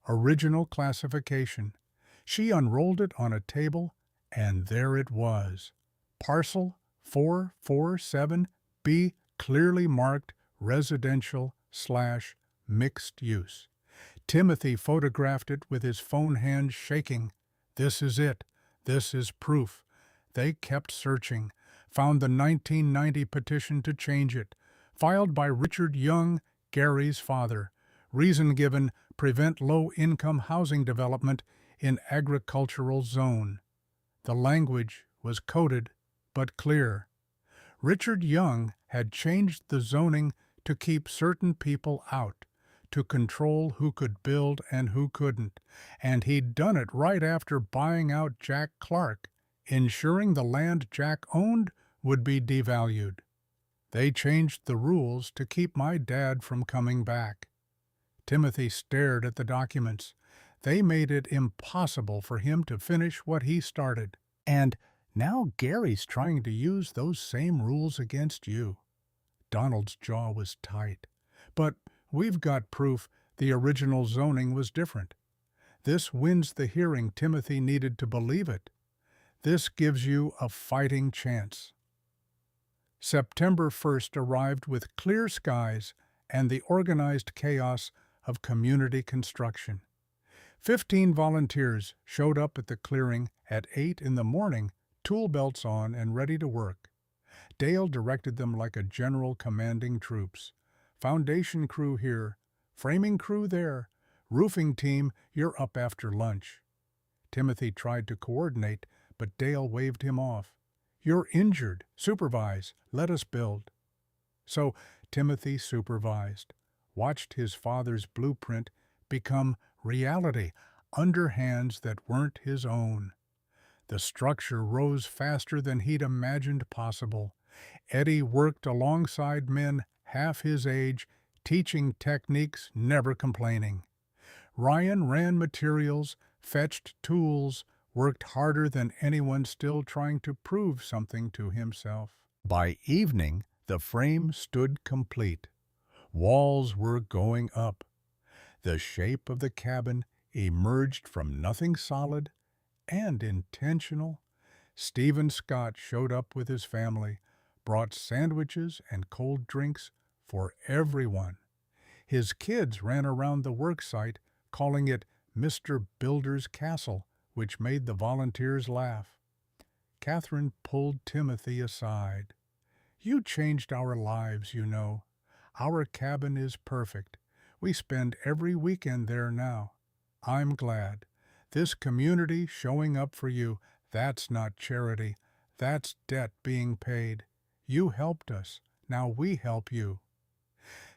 Original classification. She unrolled it on a table, and there it was. Parcel 447B, clearly marked residential/mixed use. Timothy photographed it with his phone hand shaking. This is it. This is proof. They kept searching, found the 1990 petition to change it, filed by Richard Young, Gary's father. Reason given: prevent low-income housing development in agricultural zone. The language was coded but clear. Richard Young had changed the zoning to keep certain people out, to control who could build and who couldn't, and he'd done it right after buying out Jack Clark, ensuring the land Jack owned would be devalued. They changed the rules to keep my dad from coming back. Timothy stared at the documents. They made it impossible for him to finish what he started. And now Gary's trying to use those same rules against you. Donald's jaw was tight. But we've got proof the original zoning was different. This wins the hearing. Timothy needed to believe it. This gives you a fighting chance. September 1st arrived with clear skies and the organized chaos of community construction. 15 volunteers showed up at the clearing at 8 in the morning, tool belts on and ready to work. Dale directed them like a general commanding troops. Foundation crew here, framing crew there, roofing team, you're up after lunch. Timothy tried to coordinate, but Dale waved him off. You're injured. Supervise. Let us build. So Timothy supervised, watched his father's blueprint become reality under hands that weren't his own. The structure rose faster than he'd imagined possible. Eddie worked alongside men half his age, teaching techniques, never complaining. Ryan ran materials, fetched tools, worked harder than anyone, still trying to prove something to himself. By evening, the frame stood complete. Walls were going up. The shape of the cabin emerged from nothing solid and intentional. Stephen Scott showed up with his family, brought sandwiches and cold drinks for everyone. His kids ran around the work site, calling it Mr. Builder's Castle, which made the volunteers laugh. Catherine pulled Timothy aside. You changed our lives, you know. Our cabin is perfect. We spend every weekend there now. I'm glad. This community showing up for you, that's not charity. That's debt being paid. You helped us. Now we help you.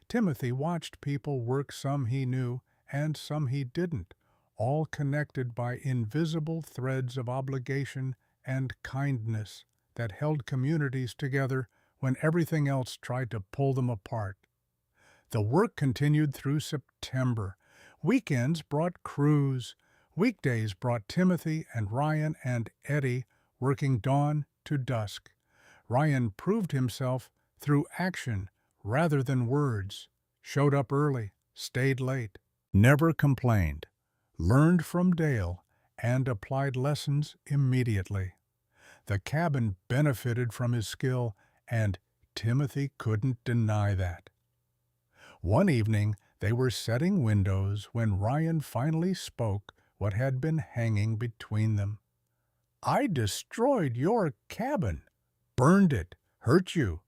Timothy watched people work, some he knew and some he didn't, all connected by invisible threads of obligation and kindness that held communities together when everything else tried to pull them apart. The work continued through September. Weekends brought crews. Weekdays brought Timothy and Ryan and Eddie working dawn to dusk. Ryan proved himself through action rather than words, showed up early, stayed late, never complained, learned from Dale, and applied lessons immediately. The cabin benefited from his skill, and Timothy couldn't deny that. One evening, they were setting windows when Ryan finally spoke what had been hanging between them. "I destroyed your cabin, burned it, hurt you.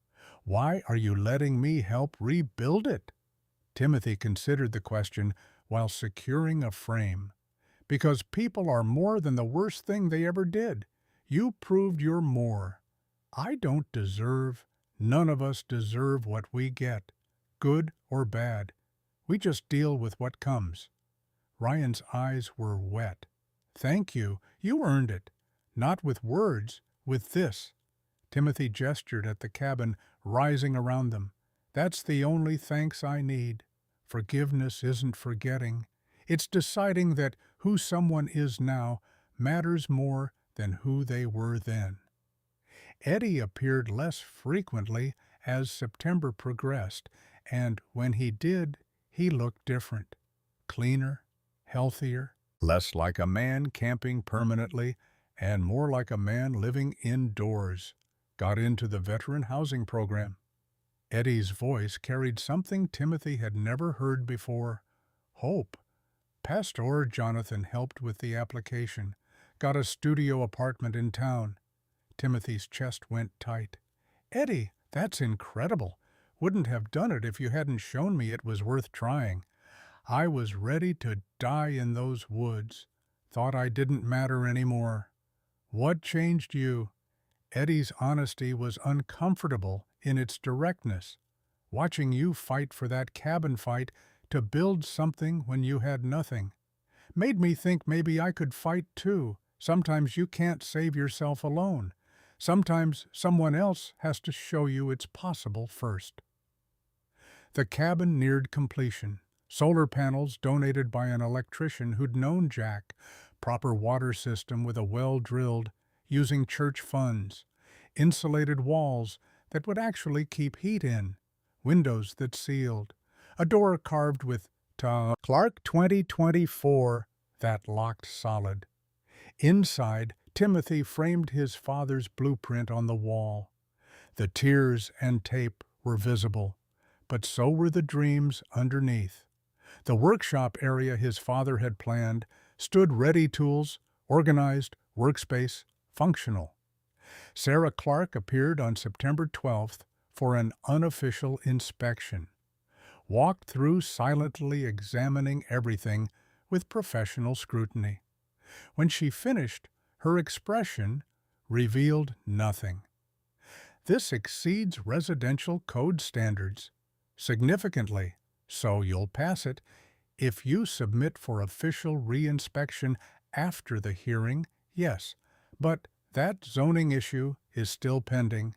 Why are you letting me help rebuild it?" Timothy considered the question while securing a frame. "Because people are more than the worst thing they ever did. You proved you're more. I don't deserve, none of us deserve what we get, good or bad. We just deal with what comes." Ryan's eyes were wet. "Thank you. You earned it. Not with words, with this." Timothy gestured at the cabin rising around them. "That's the only thanks I need. Forgiveness isn't forgetting. It's deciding that who someone is now matters more than who they were then." Eddie appeared less frequently as September progressed, and when he did, he looked different. Cleaner, healthier, less like a man camping permanently, and more like a man living indoors. Got into the veteran housing program. Eddie's voice carried something Timothy had never heard before: hope. Pastor Jonathan helped with the application. Got a studio apartment in town. Timothy's chest went tight. "Eddie, that's incredible. Wouldn't have done it if you hadn't shown me it was worth trying. I was ready to die in those woods. Thought I didn't matter anymore." "What changed you?" Eddie's honesty was uncomfortable in its directness. "Watching you fight for that cabin fight to build something when you had nothing. Made me think maybe I could fight too. Sometimes you can't save yourself alone. Sometimes someone else has to show you it's possible first." The cabin neared completion. Solar panels donated by an electrician who'd known Jack, proper water system with a well drilled, using church funds, insulated walls that would actually keep heat in, windows that sealed, a door carved with Clark 2024 that locked solid. Inside, Timothy framed his father's blueprint on the wall. The tears and tape were visible, but so were the dreams underneath. The workshop area his father had planned stood ready, tools, organized, workspace, functional. Sarah Clark appeared on September 12th for an unofficial inspection. Walked through silently examining everything with professional scrutiny. When she finished, her expression revealed nothing. "This exceeds residential code standards significantly, so you'll pass it. If you submit for official re-inspection after the hearing, yes, but that zoning issue is still pending."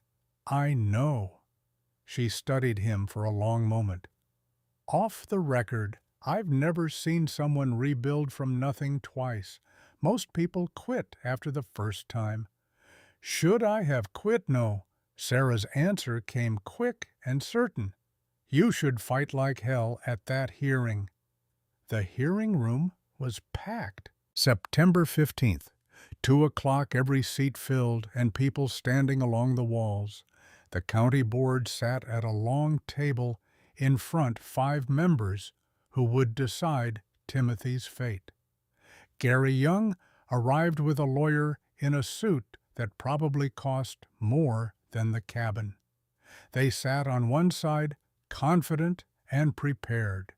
"I know." She studied him for a long moment. "Off the record, I've never seen someone rebuild from nothing twice. Most people quit after the first time." "Should I have quit? No." Sarah's answer came quick and certain. "You should fight like hell at that hearing." The hearing room was packed. September 15th. 2 o'clock, every seat filled, and people standing along the walls. The county board sat at a long table, in front 5 members who would decide Timothy's fate. Gary Young arrived with a lawyer in a suit that probably cost more than the cabin. They sat on one side, confident and prepared.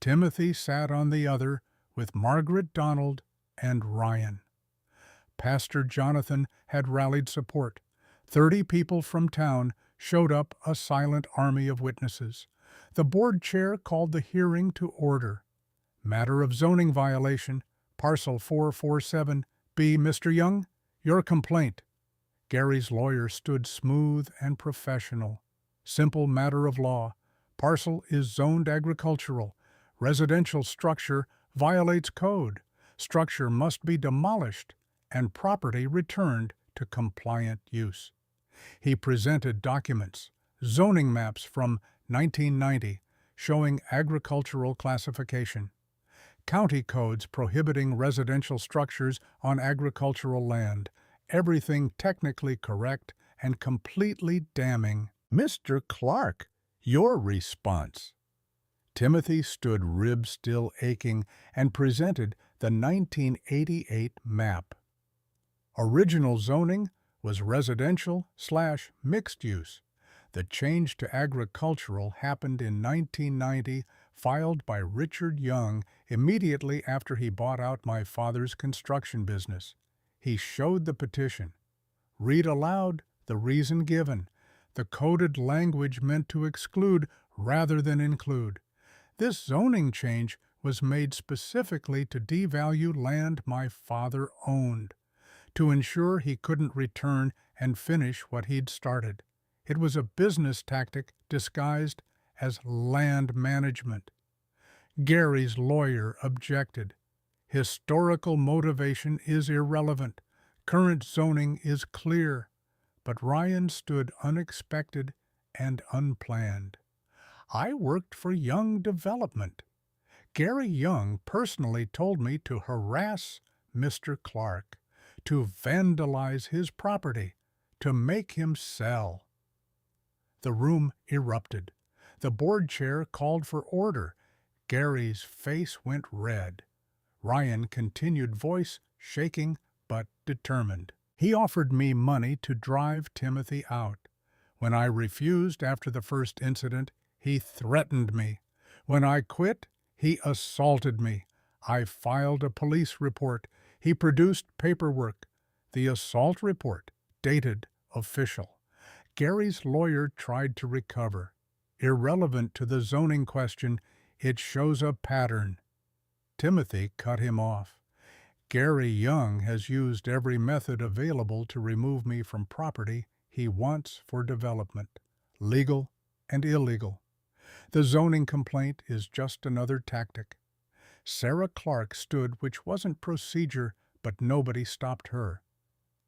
Timothy sat on the other with Margaret Donald and Ryan. Pastor Jonathan had rallied support. 30 people from town showed up, a silent army of witnesses. The board chair called the hearing to order. "Matter of zoning violation, parcel 447B. Mr. Young, your complaint." Gary's lawyer stood smooth and professional. "Simple matter of law. Parcel is zoned agricultural. Residential structure violates code. Structure must be demolished and property returned to compliant use." He presented documents, zoning maps from 1990 showing agricultural classification, county codes prohibiting residential structures on agricultural land, everything technically correct and completely damning. "Mr. Clark, your response." Timothy stood ribs still aching and presented the 1988 map. Original zoning was residential/mixed use. The change to agricultural happened in 1990, filed by Richard Young immediately after he bought out my father's construction business. He showed the petition. Read aloud the reason given. The coded language meant to exclude rather than include. This zoning change was made specifically to devalue land my father owned, to ensure he couldn't return and finish what he'd started. It was a business tactic disguised as land management. Gary's lawyer objected. Historical motivation is irrelevant. Current zoning is clear. But Ryan stood unexpected and unplanned. I worked for Young Development. Gary Young personally told me to harass Mr. Clark, to vandalize his property, to make him sell. The room erupted. The board chair called for order. Gary's face went red. Ryan continued, voice shaking but determined. He offered me money to drive Timothy out. When I refused after the first incident, he threatened me. When I quit, he assaulted me. I filed a police report. He produced paperwork. The assault report, dated official. Gary's lawyer tried to recover. Irrelevant to the zoning question, it shows a pattern. Timothy cut him off. Gary Young has used every method available to remove me from property he wants for development, legal and illegal. The zoning complaint is just another tactic. Sarah Clark stood, which wasn't procedure, but nobody stopped her.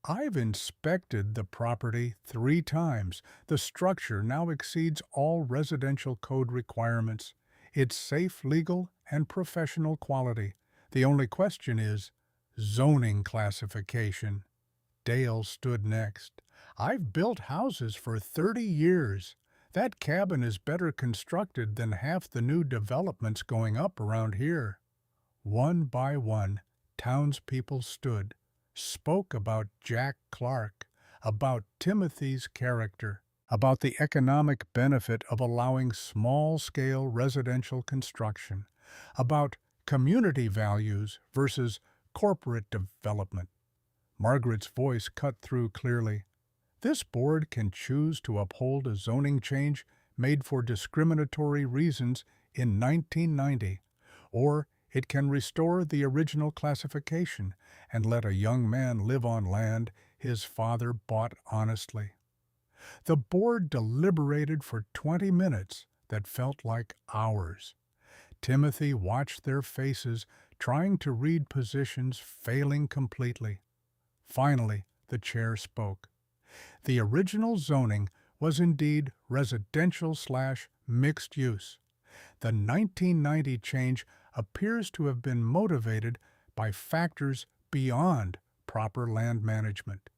I've inspected the property 3 times. The structure now exceeds all residential code requirements. It's safe, legal, and professional quality. The only question is zoning classification. Dale stood next. I've built houses for 30 years. That cabin is better constructed than half the new developments going up around here. One by one, townspeople stood, spoke about Jack Clark, about Timothy's character, about the economic benefit of allowing small-scale residential construction, about community values versus corporate development. Margaret's voice cut through clearly. This board can choose to uphold a zoning change made for discriminatory reasons in 1990, or it can restore the original classification and let a young man live on land his father bought honestly. The board deliberated for 20 minutes that felt like hours. Timothy watched their faces, trying to read positions, failing completely. Finally, the chair spoke. The original zoning was indeed residential/mixed use. The 1990 change appears to have been motivated by factors beyond proper land management.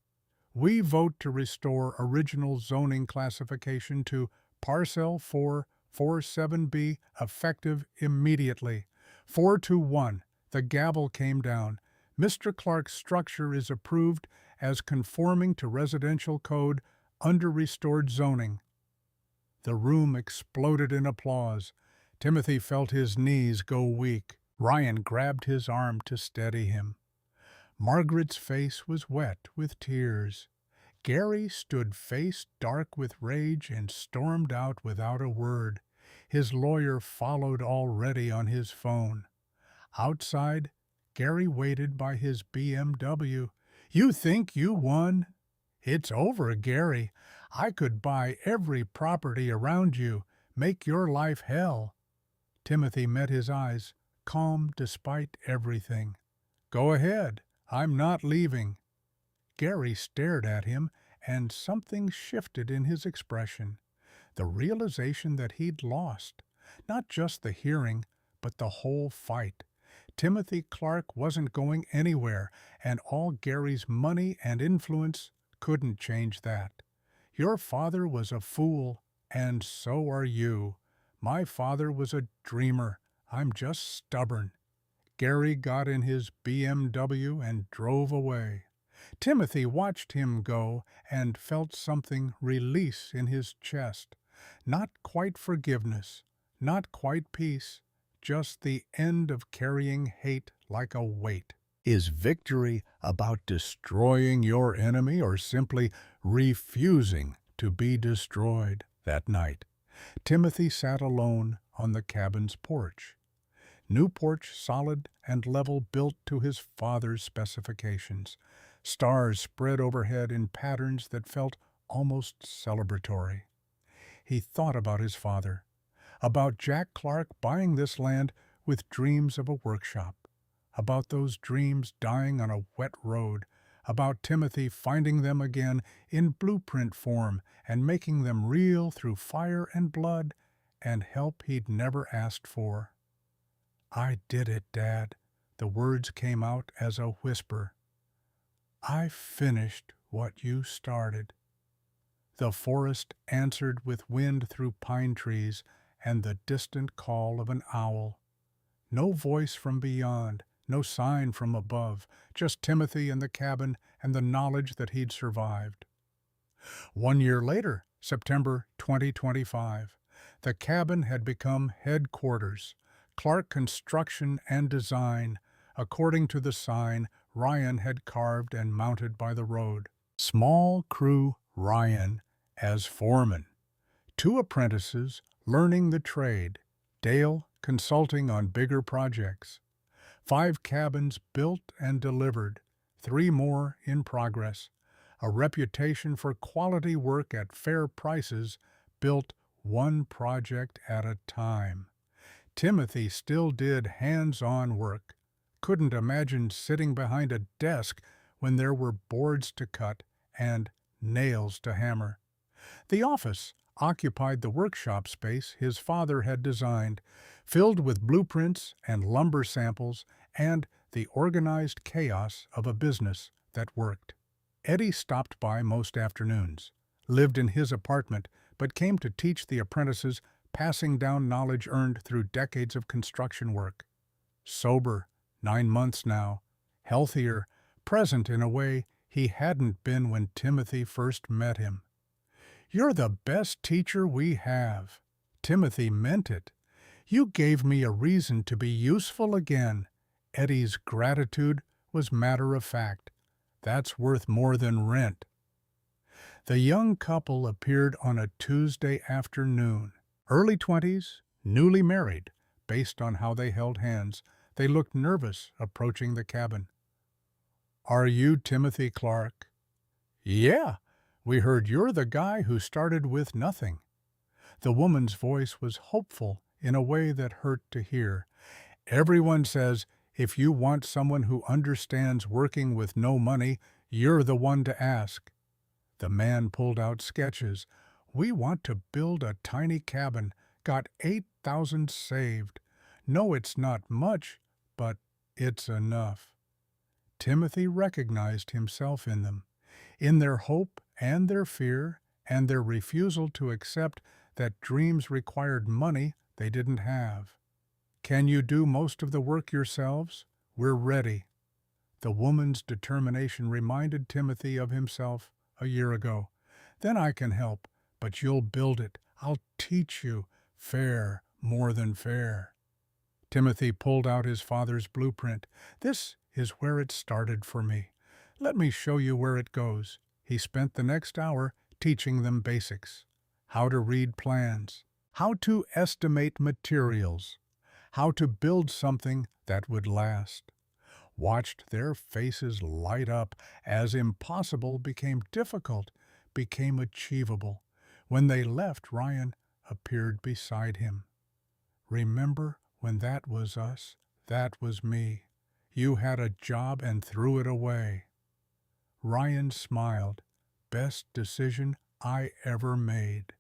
We vote to restore original zoning classification to Parcel 447B effective immediately. 4-1. The gavel came down. Mr. Clark's structure is approved as conforming to residential code under restored zoning. The room exploded in applause. Timothy felt his knees go weak. Ryan grabbed his arm to steady him. Margaret's face was wet with tears. Gary stood face dark with rage and stormed out without a word. His lawyer followed already on his phone. Outside, Gary waited by his BMW. "You think you won?" "It's over, Gary. I could buy every property around you, make your life hell." Timothy met his eyes, calm despite everything. "Go ahead. I'm not leaving." Gary stared at him, and something shifted in his expression. The realization that he'd lost, not just the hearing, but the whole fight. Timothy Clark wasn't going anywhere, and all Gary's money and influence couldn't change that. Your father was a fool, and so are you. My father was a dreamer. I'm just stubborn. Gary got in his BMW and drove away. Timothy watched him go and felt something release in his chest. Not quite forgiveness, not quite peace, just the end of carrying hate like a weight. Is victory about destroying your enemy or simply refusing to be destroyed? That night, Timothy sat alone on the cabin's porch. New porch, solid and level, built to his father's specifications. Stars spread overhead in patterns that felt almost celebratory. He thought about his father, about Jack Clark buying this land with dreams of a workshop, about those dreams dying on a wet road, about Timothy finding them again in blueprint form and making them real through fire and blood and help he'd never asked for. "I did it, Dad." The words came out as a whisper. "I finished what you started." The forest answered with wind through pine trees and the distant call of an owl. No voice from beyond, no sign from above, just Timothy in the cabin and the knowledge that he'd survived. 1 year later, September 2025, the cabin had become headquarters. Clark Construction and Design, according to the sign Ryan had carved and mounted by the road. Small crew Ryan as foreman. 2 apprentices learning the trade, Dale consulting on bigger projects. 5 cabins built and delivered, 3 more in progress. A reputation for quality work at fair prices, built one project at a time. Timothy still did hands-on work. Couldn't imagine sitting behind a desk when there were boards to cut and nails to hammer. The office occupied the workshop space his father had designed, filled with blueprints and lumber samples and the organized chaos of a business that worked. Eddie stopped by most afternoons, lived in his apartment, but came to teach the apprentices, passing down knowledge earned through decades of construction work. Sober, 9 months now, healthier, present in a way he hadn't been when Timothy first met him. "You're the best teacher we have." Timothy meant it. "You gave me a reason to be useful again." Eddie's gratitude was matter of fact. "That's worth more than rent." The young couple appeared on a Tuesday afternoon. Early 20s, newly married. Based on how they held hands, they looked nervous approaching the cabin. "Are you Timothy Clark?" "Yeah, we heard you're the guy who started with nothing." The woman's voice was hopeful in a way that hurt to hear. "Everyone says if you want someone who understands working with no money, you're the one to ask." The man pulled out sketches. "We want to build a tiny cabin, got 8,000 saved. No, it's not much, but it's enough." Timothy recognized himself in them, in their hope and their fear and their refusal to accept that dreams required money they didn't have. "Can you do most of the work yourselves? We're ready." The woman's determination reminded Timothy of himself a year ago. "Then I can help, but you'll build it. I'll teach you. Fair, more than fair." Timothy pulled out his father's blueprint. "This is where it started for me. Let me show you where it goes." He spent the next hour teaching them basics. How to read plans, how to estimate materials, how to build something that would last. Watched their faces light up as impossible became difficult, became achievable. When they left, Ryan appeared beside him. "Remember when that was us? That was me. You had a job and threw it away." Ryan smiled. "Best decision I ever made."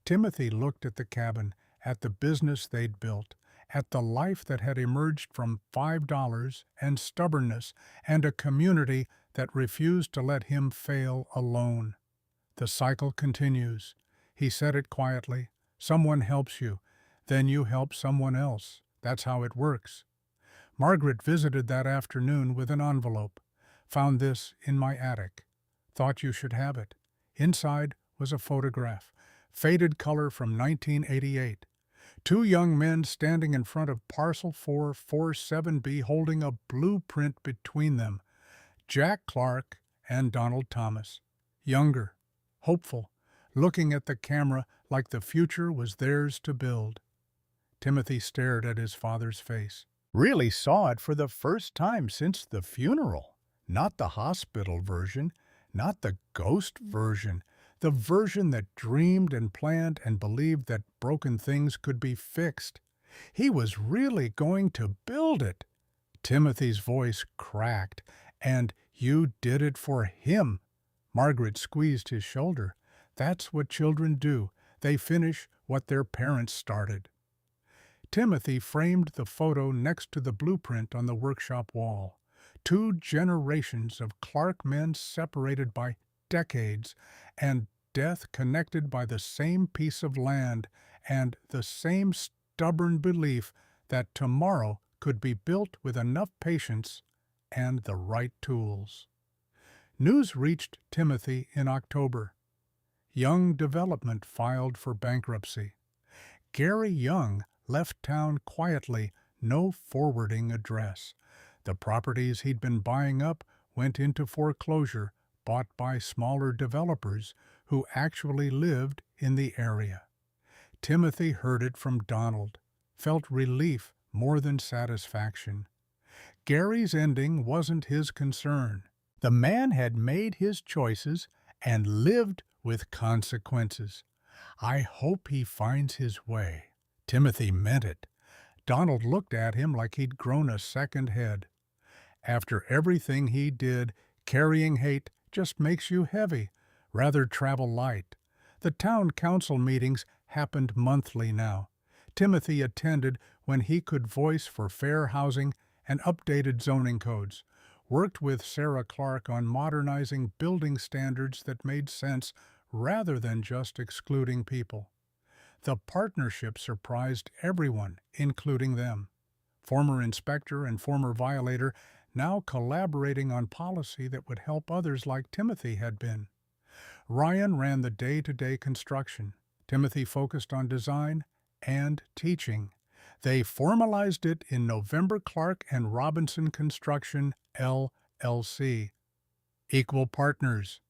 Timothy looked at the cabin, at the business they'd built, at the life that had emerged from $5 and stubbornness and a community that refused to let him fail alone. The cycle continues. He said it quietly. Someone helps you, then you help someone else. That's how it works. Margaret visited that afternoon with an envelope. Found this in my attic. Thought you should have it. Inside was a photograph, faded color from 1988. Two young men standing in front of Parcel 447B holding a blueprint between them. Jack Clark and Donald Thomas. Younger, hopeful, looking at the camera like the future was theirs to build. Timothy stared at his father's face. Really saw it for the first time since the funeral. Not the hospital version, not the ghost version, the version that dreamed and planned and believed that broken things could be fixed. He was really going to build it. Timothy's voice cracked. And you did it for him. Margaret squeezed his shoulder. That's what children do. They finish what their parents started. Timothy framed the photo next to the blueprint on the workshop wall. Two generations of Clark men separated by decades, and death connected by the same piece of land and the same stubborn belief that tomorrow could be built with enough patience and the right tools. News reached Timothy in October. Young Development filed for bankruptcy. Gary Young left town quietly, no forwarding address. The properties he'd been buying up went into foreclosure, bought by smaller developers who actually lived in the area. Timothy heard it from Donald, felt relief more than satisfaction. Gary's ending wasn't his concern. The man had made his choices and lived with consequences. I hope he finds his way. Timothy meant it. Donald looked at him like he'd grown a second head. After everything he did, carrying hate just makes you heavy. Rather travel light. The town council meetings happened monthly now. Timothy attended when he could voice for fair housing and updated zoning codes. Worked with Sarah Clark on modernizing building standards that made sense rather than just excluding people. The partnership surprised everyone, including them. Former inspector and former violator now collaborating on policy that would help others like Timothy had been. Ryan ran the day-to-day construction. Timothy focused on design and teaching. They formalized it in November Clark and Robinson Construction, LLC. Equal partners.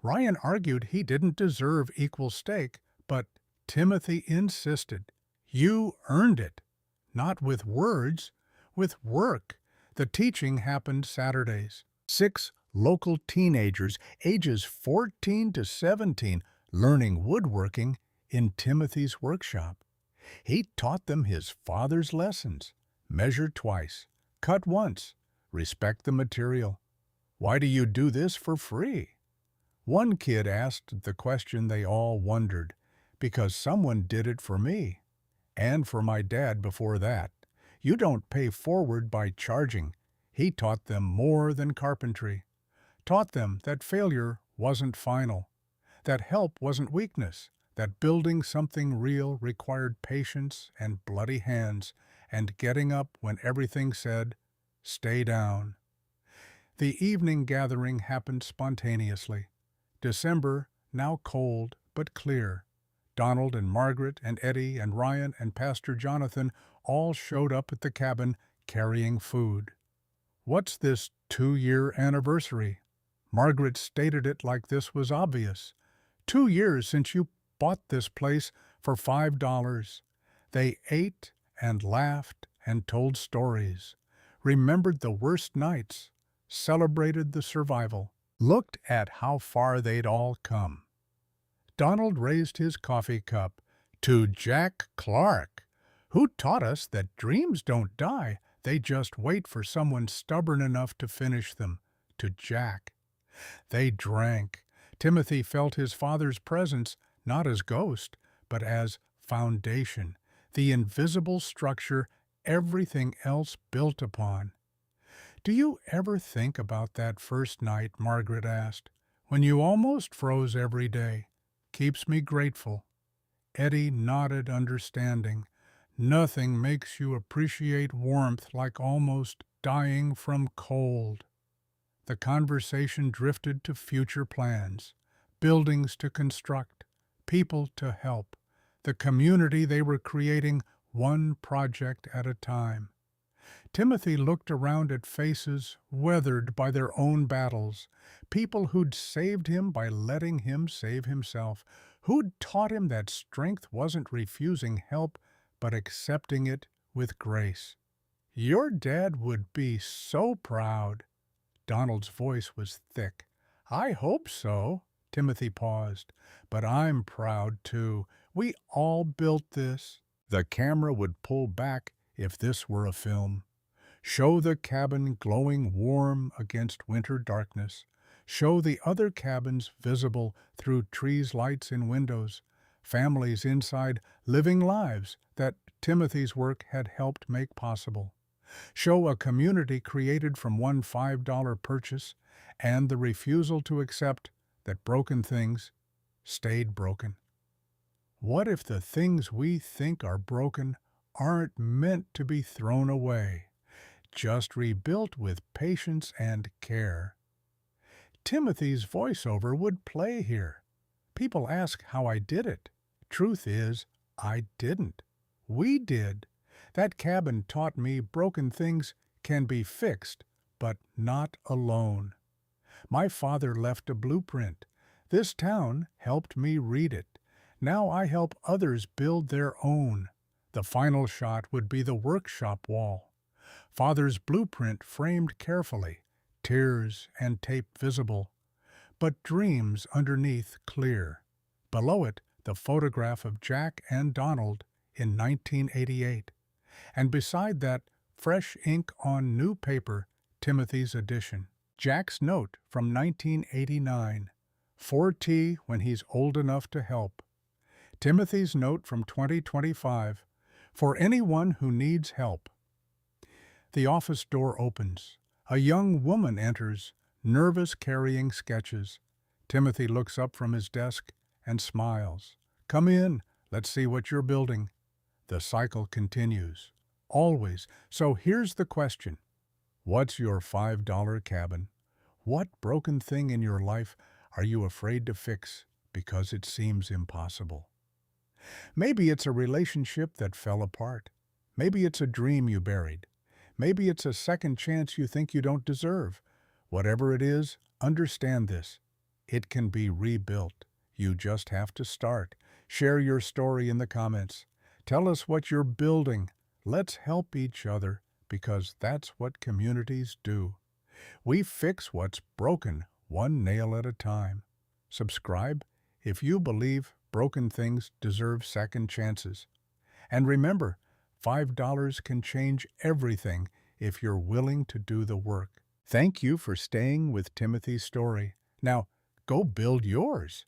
Ryan argued he didn't deserve equal stake, but Timothy insisted. You earned it. Not with words, with work. The teaching happened Saturdays. 6 local teenagers, ages 14 to 17, learning woodworking in Timothy's workshop. He taught them his father's lessons. Measure twice, cut once, respect the material. Why do you do this for free? One kid asked the question they all wondered. Because someone did it for me. And for my dad before that. You don't pay forward by charging. He taught them more than carpentry. Taught them that failure wasn't final. That help wasn't weakness. That building something real required patience and bloody hands, and getting up when everything said, stay down. The evening gathering happened spontaneously. December, now cold but clear. Donald and Margaret and Eddie and Ryan and Pastor Jonathan all showed up at the cabin carrying food. What's this 2-year anniversary? Margaret stated it like this was obvious. 2 years since you bought this place for $5. They ate and laughed and told stories, remembered the worst nights, celebrated the survival, looked at how far they'd all come. Donald raised his coffee cup. To Jack Clark, who taught us that dreams don't die, they just wait for someone stubborn enough to finish them. To Jack. They drank. Timothy felt his father's presence not as ghost, but as foundation. the invisible structure everything else built upon. Do you ever think about that first night, Margaret asked, when you almost froze every day? Keeps me grateful. Eddie nodded, understanding. Nothing makes you appreciate warmth like almost dying from cold. The conversation drifted to future plans, buildings to construct, people to help, the community they were creating one project at a time. Timothy looked around at faces weathered by their own battles, people who'd saved him by letting him save himself, who'd taught him that strength wasn't refusing help, but accepting it with grace. Your dad would be so proud. Donald's voice was thick. I hope so. Timothy paused. But I'm proud too. We all built this. The camera would pull back if this were a film. Show the cabin glowing warm against winter darkness. Show the other cabins visible through trees, lights in windows. Families inside living lives that Timothy's work had helped make possible. Show a community created from one $5 purchase and the refusal to accept that broken things stayed broken. What if the things we think are broken aren't meant to be thrown away, just rebuilt with patience and care? Timothy's voiceover would play here. People ask how I did it. Truth is, I didn't. We did. That cabin taught me broken things can be fixed, but not alone. My father left a blueprint. This town helped me read it. Now I help others build their own. The final shot would be the workshop wall. Father's blueprint framed carefully, tears and tape visible, but dreams underneath clear. Below it, the photograph of Jack and Donald in 1988. And beside that, fresh ink on new paper, Timothy's edition. Jack's note from 1989. 4T when he's old enough to help. Timothy's note from 2025. For anyone who needs help. The office door opens. A young woman enters, nervous, carrying sketches. Timothy looks up from his desk and smiles. Come in, let's see what you're building. The cycle continues. Always. So here's the question. What's your $5 cabin? What broken thing in your life are you afraid to fix because it seems impossible? Maybe it's a relationship that fell apart. Maybe it's a dream you buried. Maybe it's a second chance you think you don't deserve. Whatever it is, understand this. It can be rebuilt. You just have to start. Share your story in the comments. Tell us what you're building. Let's help each other, because that's what communities do. We fix what's broken, one nail at a time. Subscribe if you believe broken things deserve second chances. And remember, $5 can change everything if you're willing to do the work. Thank you for staying with Timothy's story. Now, go build yours.